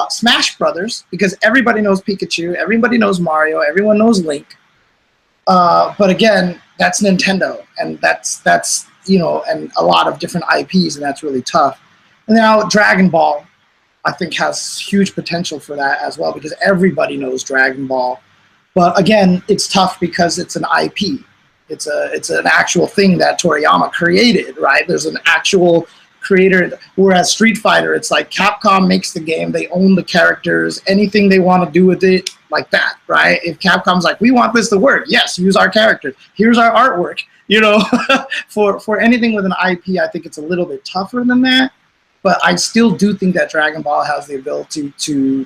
Smash Brothers because everybody knows Pikachu, everybody knows Mario, everyone knows Link. But again, that's Nintendo, and that's and a lot of different IPs, and that's really tough. And now Dragon Ball, I think, has huge potential for that as well because everybody knows Dragon Ball. But again, it's tough because it's an IP. It's an actual thing that Toriyama created, right? There's an actual creator, whereas Street Fighter, it's Capcom makes the game, they own the characters, anything they want to do with it, like that, right? If Capcom's we want this to work, yes, use our characters, here's our artwork, for anything with an IP, I think it's a little bit tougher than that. But I still do think that Dragon Ball has the ability to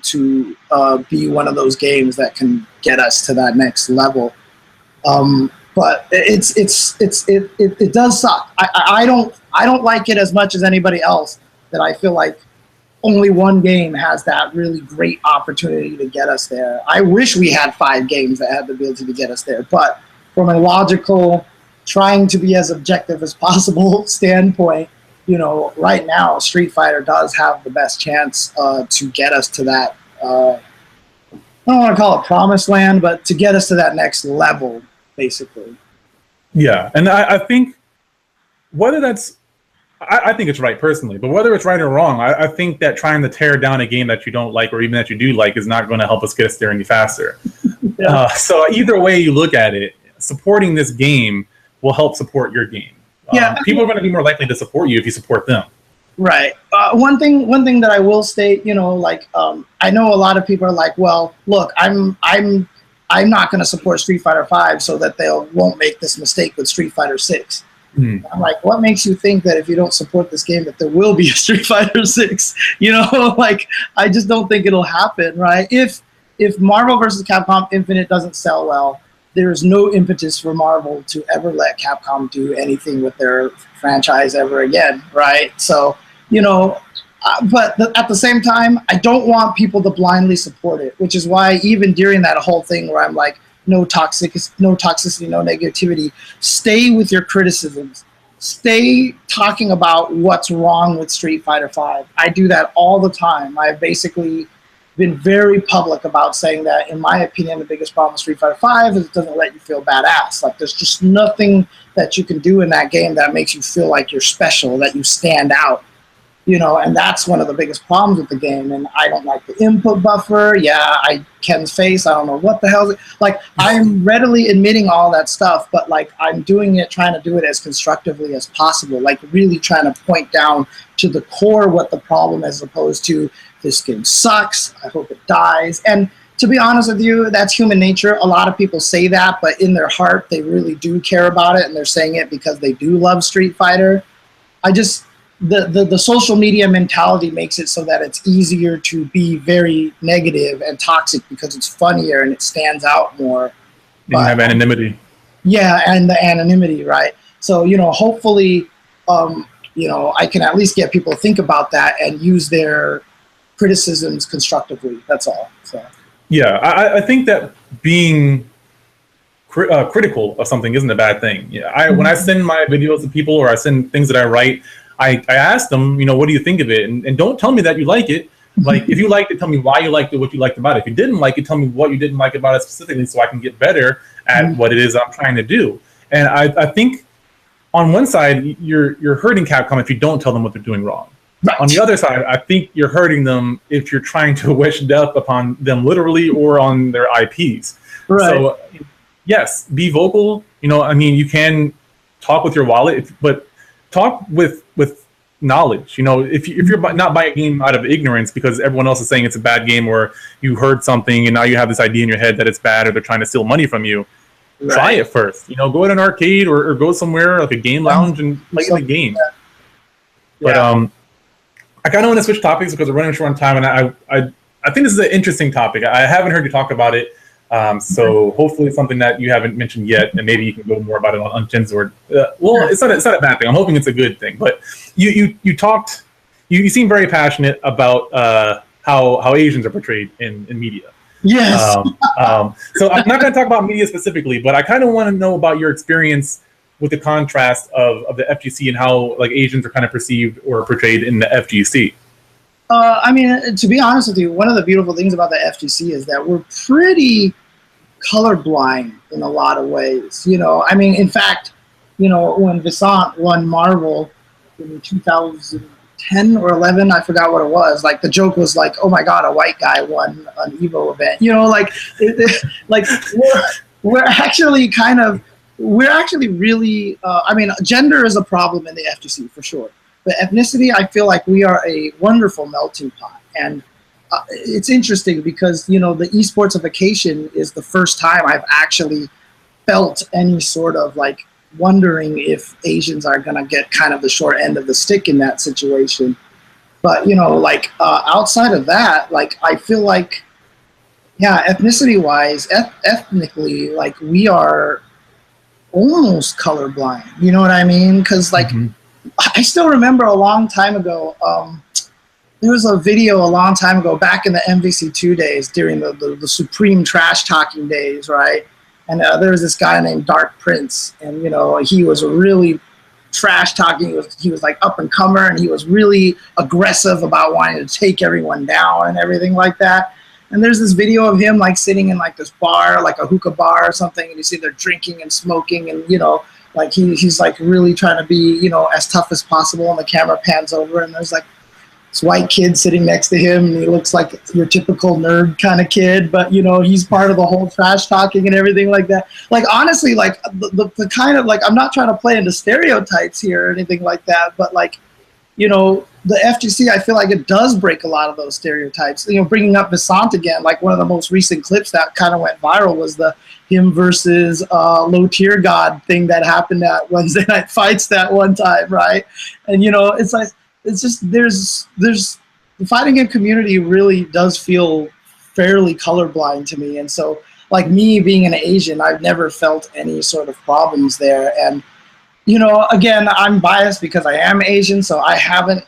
be one of those games that can get us to that next level. But it does suck. I don't like it as much as anybody else. That I feel only one game has that really great opportunity to get us there. I wish we had 5 games that had the ability to get us there, but from a logical, trying to be as objective as possible standpoint, you know, right now Street Fighter does have the best chance to get us to that. I don't want to call it promised land, but to get us to that next level, basically. Yeah, and I think whether that's, I think it's right personally, but whether it's right or wrong, I think that trying to tear down a game that you don't like or even that you do like is not going to help us get us there any faster. Yeah. So either way you look at it, supporting this game will help support your game. Yeah, people are going to be more likely to support you if you support them. Right. One thing that I will state, you know, like I know a lot of people are like, well, look, I'm not going to support Street Fighter V so that they won't make this mistake with Street Fighter 6. I'm like, what makes you think that if you don't support this game that there will be a Street Fighter 6? You know, like, I just don't think it'll happen, right? If Marvel vs. Capcom Infinite doesn't sell well, there's no impetus for Marvel to ever let Capcom do anything with their franchise ever again, right? So, you know, but at the same time, I don't want people to blindly support it, which is why even during that whole thing where I'm like, no toxicity, no negativity, stay with your criticisms. Stay talking about what's wrong with Street Fighter V. I do that all the time. I've basically been very public about saying that, in my opinion, the biggest problem with Street Fighter V is it doesn't let you feel badass. Like, there's just nothing that you can do in that game that makes you feel like you're special, that you stand out. You know, and that's one of the biggest problems with the game. And I don't like the input buffer. Yeah, Ken's face, I don't know what the hell. Like, I'm readily admitting all that stuff, but like, I'm doing it, trying to do it as constructively as possible. Like, really trying to point down to the core what the problem is, as opposed to this game sucks, I hope it dies. And to be honest with you, that's human nature. A lot of people say that, but in their heart, they really do care about it, and they're saying it because they do love Street Fighter. The social media mentality makes it so that it's easier to be very negative and toxic because it's funnier and it stands out more. You have anonymity. Yeah, and the anonymity, right? So, you know, hopefully, you know, I can at least get people to think about that and use their criticisms constructively. That's all. So. Yeah, I think that being critical of something isn't a bad thing. Yeah, when I send my videos to people or I send things that I write, I ask them, you know, what do you think of it? And don't tell me that you like it. Like, if you liked it, tell me why you liked it, what you liked about it. If you didn't like it, tell me what you didn't like about it specifically so I can get better at what it is I'm trying to do. And I think on one side, you're hurting Capcom if you don't tell them what they're doing wrong. Right. On the other side, I think you're hurting them if you're trying to wish death upon them literally or on their IPs. Right. So, yes, be vocal. You know, I mean, you can talk with your wallet, but talk with knowledge. You know, if you're not buying a game out of ignorance because everyone else is saying it's a bad game, or you heard something and now you have this idea in your head that it's bad or they're trying to steal money from you, right. Try it first. You know, go to an arcade or go somewhere like a game lounge and play the game. Yeah. But I kind of want to switch topics because we're running short on time, and I think this is an interesting topic. I haven't heard you talk about it. So hopefully it's something that you haven't mentioned yet, and maybe you can go more about it on Chen's word. Well, it's not a bad thing. I'm hoping it's a good thing. But you seem very passionate about how Asians are portrayed in media. Yes. So I'm not going to talk about media specifically, but I kind of want to know about your experience with the contrast of the FGC and how like Asians are kind of perceived or portrayed in the FGC. I mean, to be honest with you, one of the beautiful things about the FGC is that we're pretty colorblind in a lot of ways. You know, I mean, in fact, you know, when Visant won Marvel in 2010 or 11, I forgot what it was. Like, the joke was like, "Oh my God, a white guy won an Evo event." You know, like, we're actually really. I mean, gender is a problem in the FGC for sure. But ethnicity, I feel like we are a wonderful melting pot. And it's interesting because, you know, the eSportsification is the first time I've actually felt any sort of like wondering if Asians are going to get kind of the short end of the stick in that situation. But, you know, like outside of that, like, I feel like, yeah, ethnicity-wise, ethnically, like, we are almost colorblind. You know what I mean? Because, like, I still remember a long time ago, there was a video a long time ago, back in the MVC2 days, during the supreme trash talking days, right? And there was this guy named Dark Prince, and he was really trash talking. He was like up and comer, and he was really aggressive about wanting to take everyone down and everything like that. And there's this video of him like sitting in like this bar, like a hookah bar or something, and you see they're drinking and smoking, and like he's like really trying to be as tough as possible, and the camera pans over, and there's like this white kid sitting next to him, and he looks like your typical nerd kind of kid, but he's part of the whole trash talking and everything like that. Like honestly, like the kind of, like, I'm not trying to play into stereotypes here or anything like that, but like the FGC, I feel like it does break a lot of those stereotypes. Bringing up Visant again, like one of the most recent clips that kind of went viral was the him versus low tier god thing that happened at Wednesday Night Fights that one time, right? And it's like, it's just there's the fighting game community really does feel fairly colorblind to me, and so like me being an Asian, I've never felt any sort of problems there. And again, I'm biased because I am Asian, so I haven't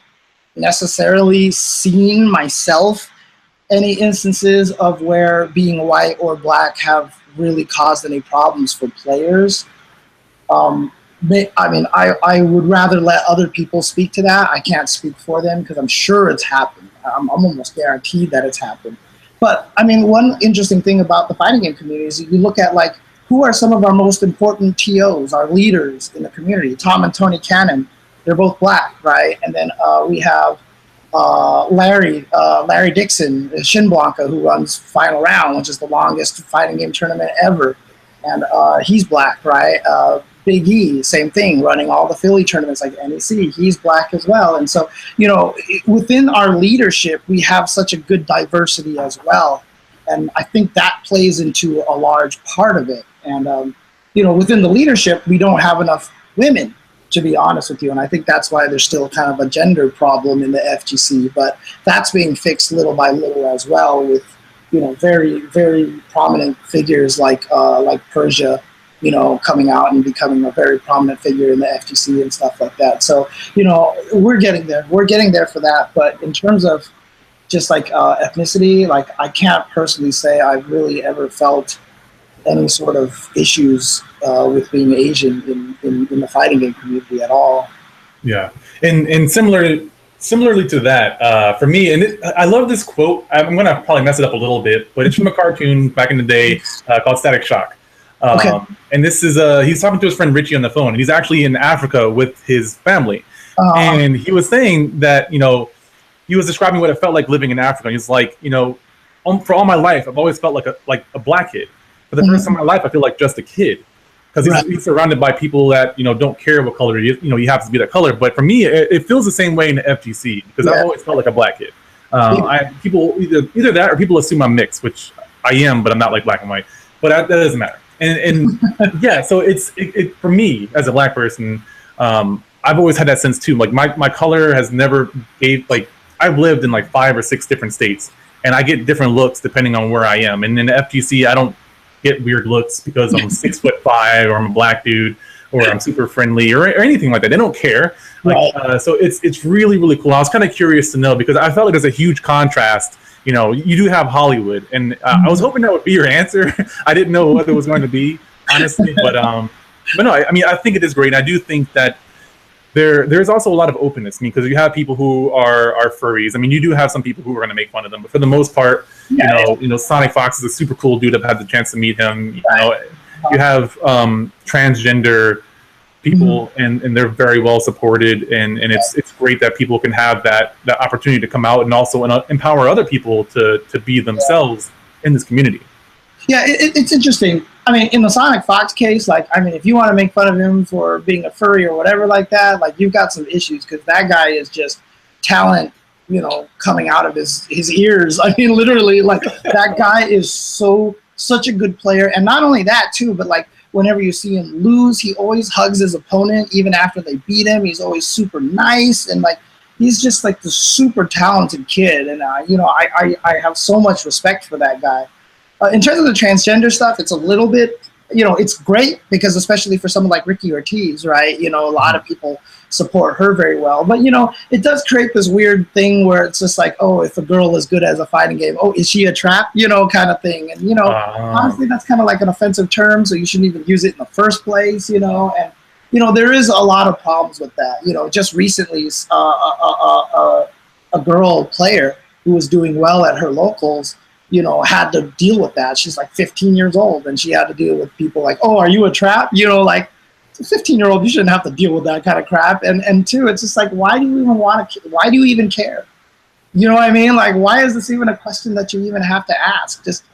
necessarily seen myself any instances of where being white or black have really caused any problems for players. I mean, I would rather let other people speak to that. I can't speak for them because I'm sure it's happened. I'm almost guaranteed that it's happened. But I mean, one interesting thing about the fighting game community is you look at like who are some of our most important TOs, our leaders in the community. Tom and Tony Cannon, they're both black, right? And then we have Larry Dixon, Shin Blanca, who runs Final Round, which is the longest fighting game tournament ever. And he's black, right? Big E, same thing, running all the Philly tournaments like NEC. He's black as well. And so, within our leadership, we have such a good diversity as well. And I think that plays into a large part of it. And, within the leadership, we don't have enough women, to be honest with you. And I think that's why there's still kind of a gender problem in the FGC. But that's being fixed little by little as well with, very, very prominent figures like Persia, coming out and becoming a very prominent figure in the FGC and stuff like that. So, we're getting there. We're getting there for that. But in terms of just like ethnicity, like I can't personally say I've really ever felt any sort of issues with being Asian in the fighting game community at all. Yeah, and similarly to that, for me, and I love this quote. I'm gonna probably mess it up a little bit, but it's from a cartoon back in the day called Static Shock. Okay. And this is he's talking to his friend Richie on the phone, and he's actually in Africa with his family, and he was saying that he was describing what it felt like living in Africa. He's like, for all my life, I've always felt like a black kid. For the first time in my life, I feel like just a kid, because he's surrounded by people that don't care what color he is. He happens to be that color. But for me, it feels the same way in the FGC because I've always felt like a black kid. People either that or people assume I'm mixed, which I am, but I'm not like black and white. But that doesn't matter. And yeah, so it's for me as a black person, I've always had that sense too. Like my color has never I've lived in like 5 or 6 different states, and I get different looks depending on where I am. And in the FGC, I don't get weird looks because I'm 6'5" or I'm a black dude or I'm super friendly or anything like that. They don't care. So it's really, really cool. I was kind of curious to know because I felt like there's a huge contrast. You do have Hollywood, and I was hoping that would be your answer. I didn't know what it was going to be, honestly, but no, I mean, I think it is great. I do think that there's also a lot of openness. I mean, because you have people who are furries. I mean, you do have some people who are going to make fun of them, but for the most part, Sonic Fox is a super cool dude. I've had the chance to meet him. You have transgender people, and they're very well supported, and it's great that people can have that opportunity to come out and also empower other people to be themselves in this community. Yeah, it's interesting. I mean, in the Sonic Fox case, if you want to make fun of him for being a furry or whatever like that, you've got some issues because that guy is just talent, coming out of his ears. I mean, literally, that guy is such a good player. And not only that, too, but whenever you see him lose, he always hugs his opponent, even after they beat him. He's always super nice. And he's just the super talented kid. And, I have so much respect for that guy. In terms of the transgender stuff, it's a little bit it's great because especially for someone like Ricky Ortiz, right? A lot of people support her very well. But, it does create this weird thing where it's just like, oh, if a girl is good as a fighting game, oh, is she a trap? Kind of thing. And, honestly, that's kind of like an offensive term, so you shouldn't even use it in the first place, and, there is a lot of problems with that. Just recently, a girl player who was doing well at her locals, had to deal with that. She's like 15 years old, and she had to deal with people like, oh, are you a trap? Like, a 15-year-old, you shouldn't have to deal with that kind of crap. And two, it's just like, why do you even care? You know what I mean? Like, why is this even a question that you even have to ask? Just,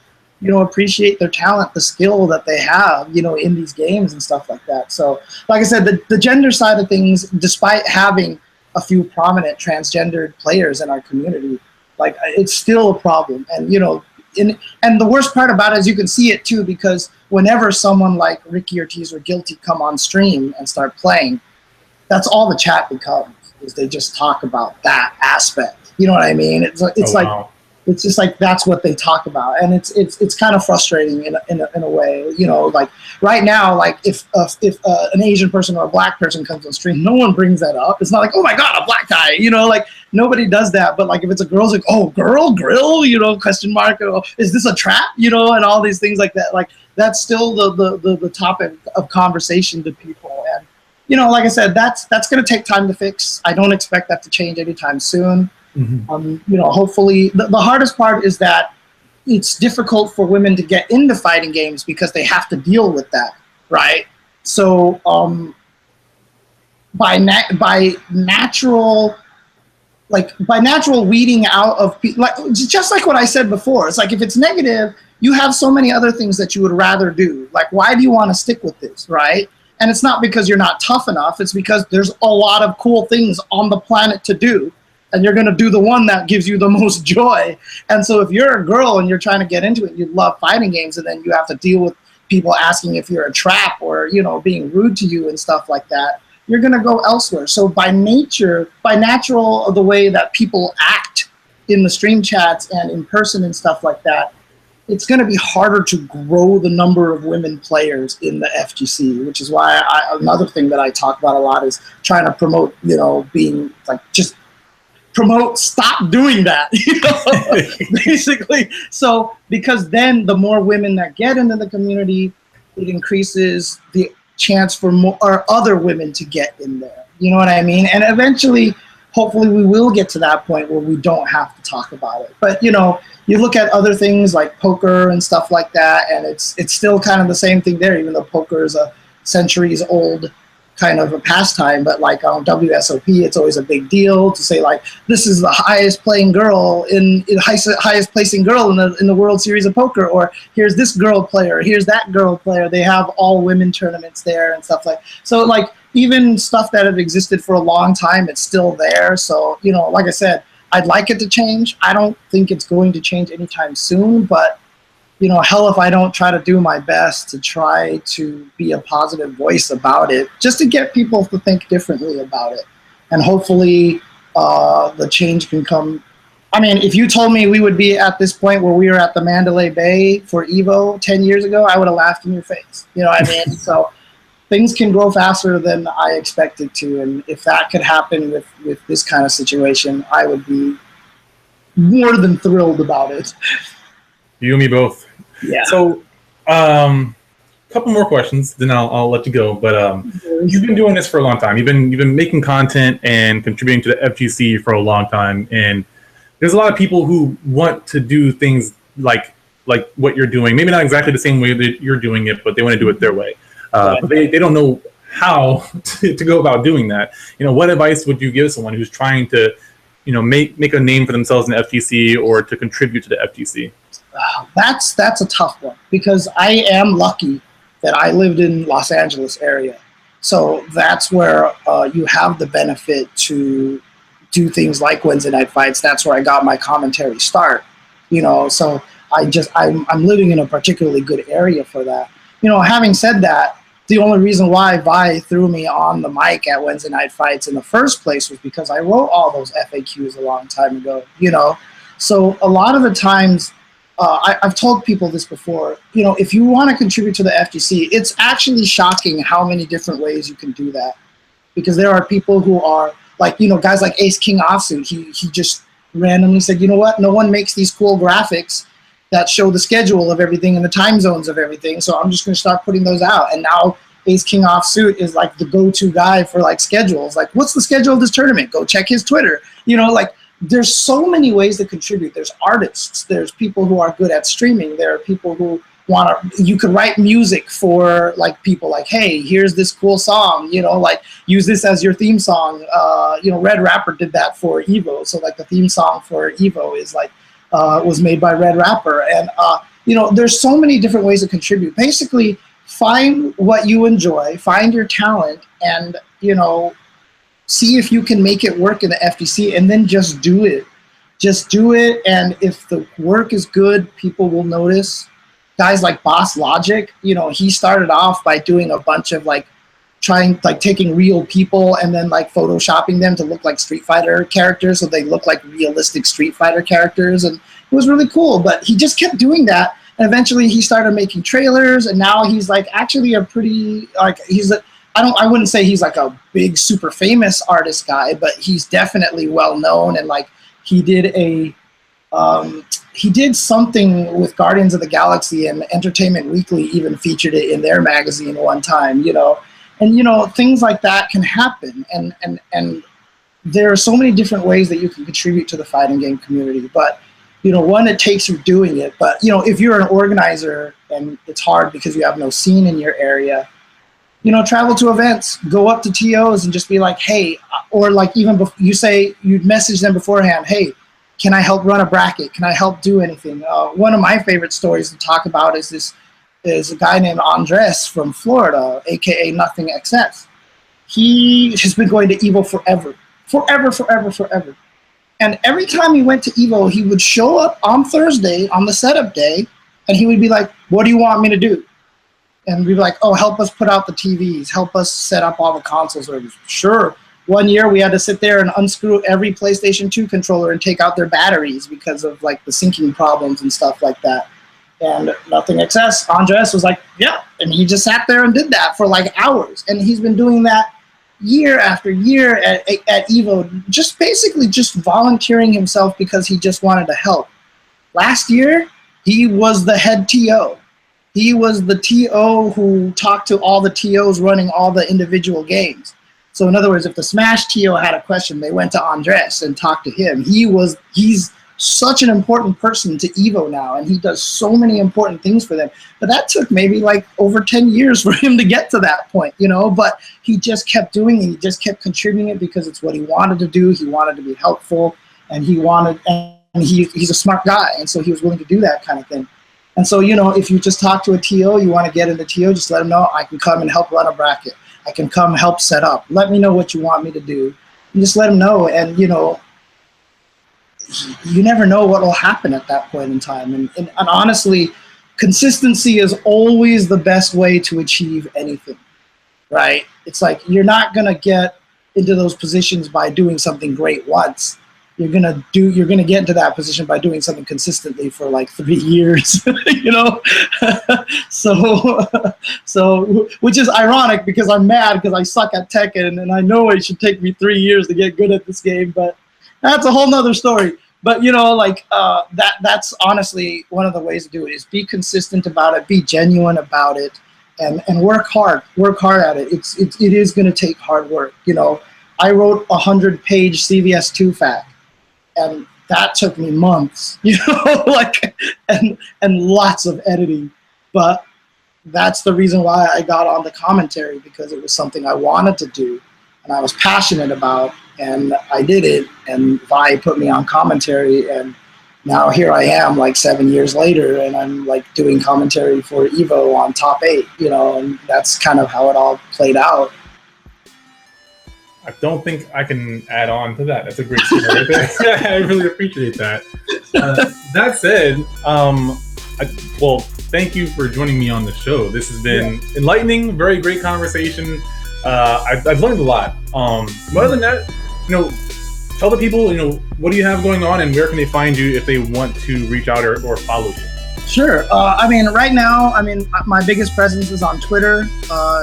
appreciate their talent, the skill that they have, in these games and stuff like that. So, like I said, the gender side of things, despite having a few prominent transgendered players in our community, like, it's still a problem. And, and the worst part about it is you can see it too, because whenever someone like Ricky Ortiz or Guilty come on stream and start playing, that's all the chat becomes, is they just talk about that aspect. You know what I mean? It's like, wow. It's just like that's what they talk about, and it's kind of frustrating in a way. Like right now, like if an Asian person or a black person comes on stream, no one brings that up. It's not like, oh my god, a black guy, like nobody does that. But like if it's a girl, it's like, oh, girl grill, question mark, is this a trap, and all these things like that. Like that's still the topic of conversation to people, and like I said, that's going to take time to fix. I don't expect that to change anytime soon. Mm-hmm. Hopefully, the hardest part is that it's difficult for women to get into fighting games because they have to deal with that, right? So, by natural weeding out of like just like what I said before, it's like if it's negative, you have so many other things that you would rather do. Like, why do you want to stick with this, right? And it's not because you're not tough enough. It's because there's a lot of cool things on the planet to do. And you're going to do the one that gives you the most joy. And so if you're a girl and you're trying to get into it, you love fighting games, and then you have to deal with people asking if you're a trap or, being rude to you and stuff like that, you're going to go elsewhere. So by natural of the way that people act in the stream chats and in person and stuff like that, it's going to be harder to grow the number of women players in the FGC, which is why another thing that I talk about a lot is trying to promote, being like just stop doing that, basically. So because then the more women that get into the community, it increases the chance for more or other women to get in there. You know what I mean? And eventually, hopefully we will get to that point where we don't have to talk about it. But, you look at other things like poker and stuff like that, and it's still kind of the same thing there, even though poker is a centuries old kind of a pastime. But like on WSOP, it's always a big deal to say like, this is the highest playing girl highest placing girl in the World Series of Poker, or here's this girl player, here's that girl player. They have all women tournaments there and stuff like. So like even stuff that have existed for a long time, it's still there. So like I said, I'd like it to change. I don't think it's going to change anytime soon, but hell if I don't try to do my best to try to be a positive voice about it, just to get people to think differently about it. And hopefully the change can come. I mean, if you told me we would be at this point where we were at the Mandalay Bay for EVO 10 years ago, I would have laughed in your face. You know what I mean? So things can grow faster than I expected to. And if that could happen with this kind of situation, I would be more than thrilled about it. You and me both. Yeah. So, couple more questions, then I'll let you go. But you've been doing this for a long time. You've been making content and contributing to the FGC for a long time, and there's a lot of people who want to do things like what you're doing. Maybe not exactly the same way that you're doing it, but they want to do it their way. But they don't know how to go about doing that. What advice would you give someone who's trying to, make a name for themselves in the FGC or to contribute to the FGC? That's a tough one, because I am lucky that I lived in Los Angeles area. So that's where you have the benefit to do things like Wednesday night fights. That's where I got my commentary start, so I'm living in a particularly good area for that. Having said that, the only reason why Vi threw me on the mic at Wednesday night fights in the first place was because I wrote all those FAQs a long time ago, So a lot of the times I've told people this before, if you want to contribute to the FGC, it's actually shocking how many different ways you can do that. Because there are people who are like, guys like Ace King Offsuit, he just randomly said, you know what, no one makes these cool graphics that show the schedule of everything and the time zones of everything, so I'm just going to start putting those out. And now Ace King Offsuit is like the go-to guy for like schedules. Like, what's the schedule of this tournament? Go check his Twitter. There's so many ways to contribute. There's artists. There's people who are good at streaming. There are people who you could write music for like people like, hey, here's this cool song, use this as your theme song. Red Rapper did that for Evo. So like the theme song for Evo is like, was made by Red Rapper. And, there's so many different ways to contribute. Basically, find what you enjoy, find your talent, and, see if you can make it work in the FGC, and then just do it. Just do it, and if the work is good, people will notice. Guys like Boss Logic, he started off by doing a bunch of taking real people and then like photoshopping them to look like Street Fighter characters, so they look like realistic Street Fighter characters, and it was really cool. But he just kept doing that, and eventually he started making trailers, and now he's like actually a pretty I wouldn't say he's like a big super famous artist guy, but he's definitely well known. And like he did something with Guardians of the Galaxy, and Entertainment Weekly even featured it in their magazine one time, and things like that can happen. And there are so many different ways that you can contribute to the fighting game community. But one, it takes you doing it. But if you're an organizer and it's hard because you have no scene in your area, travel to events, go up to TOs and just be like, hey, or like even you'd message them beforehand, hey, can I help run a bracket? Can I help do anything? One of my favorite stories to talk about is a guy named Andres from Florida, aka Nothing XS. He has been going to Evo forever. And every time he went to Evo, he would show up on Thursday on the setup day, and he would be like, what do you want me to do? And we'd be like, oh, help us put out the TVs, help us set up all the consoles. Sure. One year we had to sit there and unscrew every PlayStation 2 controller and take out their batteries because of like the syncing problems and stuff like that. And Nothing XS, Andres was like, yeah. And he just sat there and did that for like hours. And he's been doing that year after year at Evo, just basically just volunteering himself because he just wanted to help. Last year, he was the head TO. He was the TO who talked to all the TOs running all the individual games. So in other words, if the Smash TO had a question, they went to Andres and talked to him. He's such an important person to Evo now, and he does so many important things for them. But that took maybe like over 10 years for him to get to that point, but he just kept doing it. He just kept contributing it because it's what he wanted to do. He wanted to be helpful, and he's a smart guy, and so he was willing to do that kind of thing. And so, if you just talk to a TO, you want to get into TO, just let them know, I can come and help run a bracket. I can come help set up. Let me know what you want me to do. And just let them know. And, you never know what will happen at that point in time. And honestly, consistency is always the best way to achieve anything, right? It's like you're not going to get into those positions by doing something great once. You're gonna get into that position by doing something consistently for like 3 years, So which is ironic because I'm mad because I suck at Tekken and I know it should take me 3 years to get good at this game, but that's a whole nother story. But that's honestly one of the ways to do it is be consistent about it, be genuine about it, and work hard at it. It is gonna take hard work. I wrote 100-page CVS2 fact. And that took me months, and lots of editing. But that's the reason why I got on the commentary, because it was something I wanted to do and I was passionate about, and I did it, and Vi put me on commentary, and now here I am like 7 years later, and I'm like doing commentary for Evo on Top 8, and that's kind of how it all played out. I don't think I can add on to that. That's a great story right there. I really appreciate that. That said, thank you for joining me on the show. This has been enlightening, very great conversation. I've learned a lot. Other than that, tell the people, what do you have going on, and where can they find you if they want to reach out or follow you? Sure. Right now, my biggest presence is on Twitter.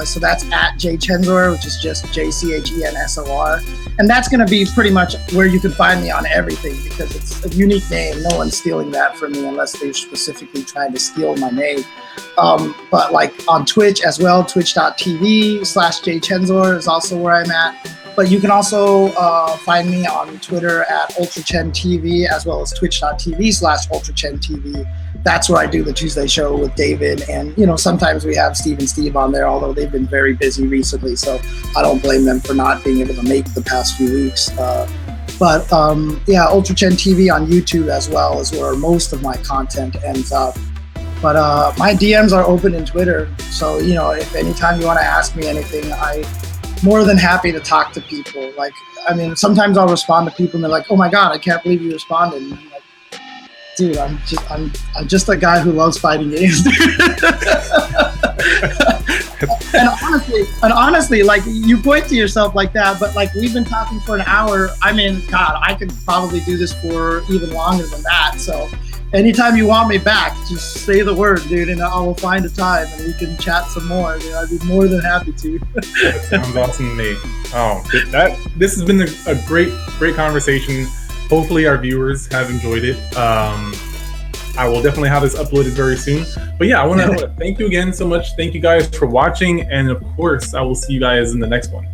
So that's at jchensor, which is just JCHENSOR. And that's going to be pretty much where you can find me on everything, because it's a unique name. No one's stealing that from me unless they're specifically trying to steal my name. But like on Twitch as well, twitch.tv/jchensor is also where I'm at. But you can also find me on Twitter at UltraChen TV, as well as twitch.tv/UltraChen TV. That's where I do the Tuesday show with David. And, sometimes we have Steve and Steve on there, although they've been very busy recently. So I don't blame them for not being able to make the past few weeks. UltraChen TV on YouTube as well is where most of my content ends up. But my DMs are open in Twitter. So, if anytime you want to ask me anything, I'm more than happy to talk to people. Sometimes I'll respond to people and they're like, "Oh my God, I can't believe you responded." And I'm like, dude, I'm just a guy who loves fighting games. and honestly, like, you point to yourself like that, but like, we've been talking for an hour. God, I could probably do this for even longer than that. So anytime you want me back, just say the word, dude, and I will find a time and we can chat some more. I'd be more than happy to. That sounds awesome to me. Oh, this has been a great conversation. Hopefully our viewers have enjoyed it. I will definitely have this uploaded very soon. But yeah, I want to thank you again so much. Thank you guys for watching. And of course, I will see you guys in the next one.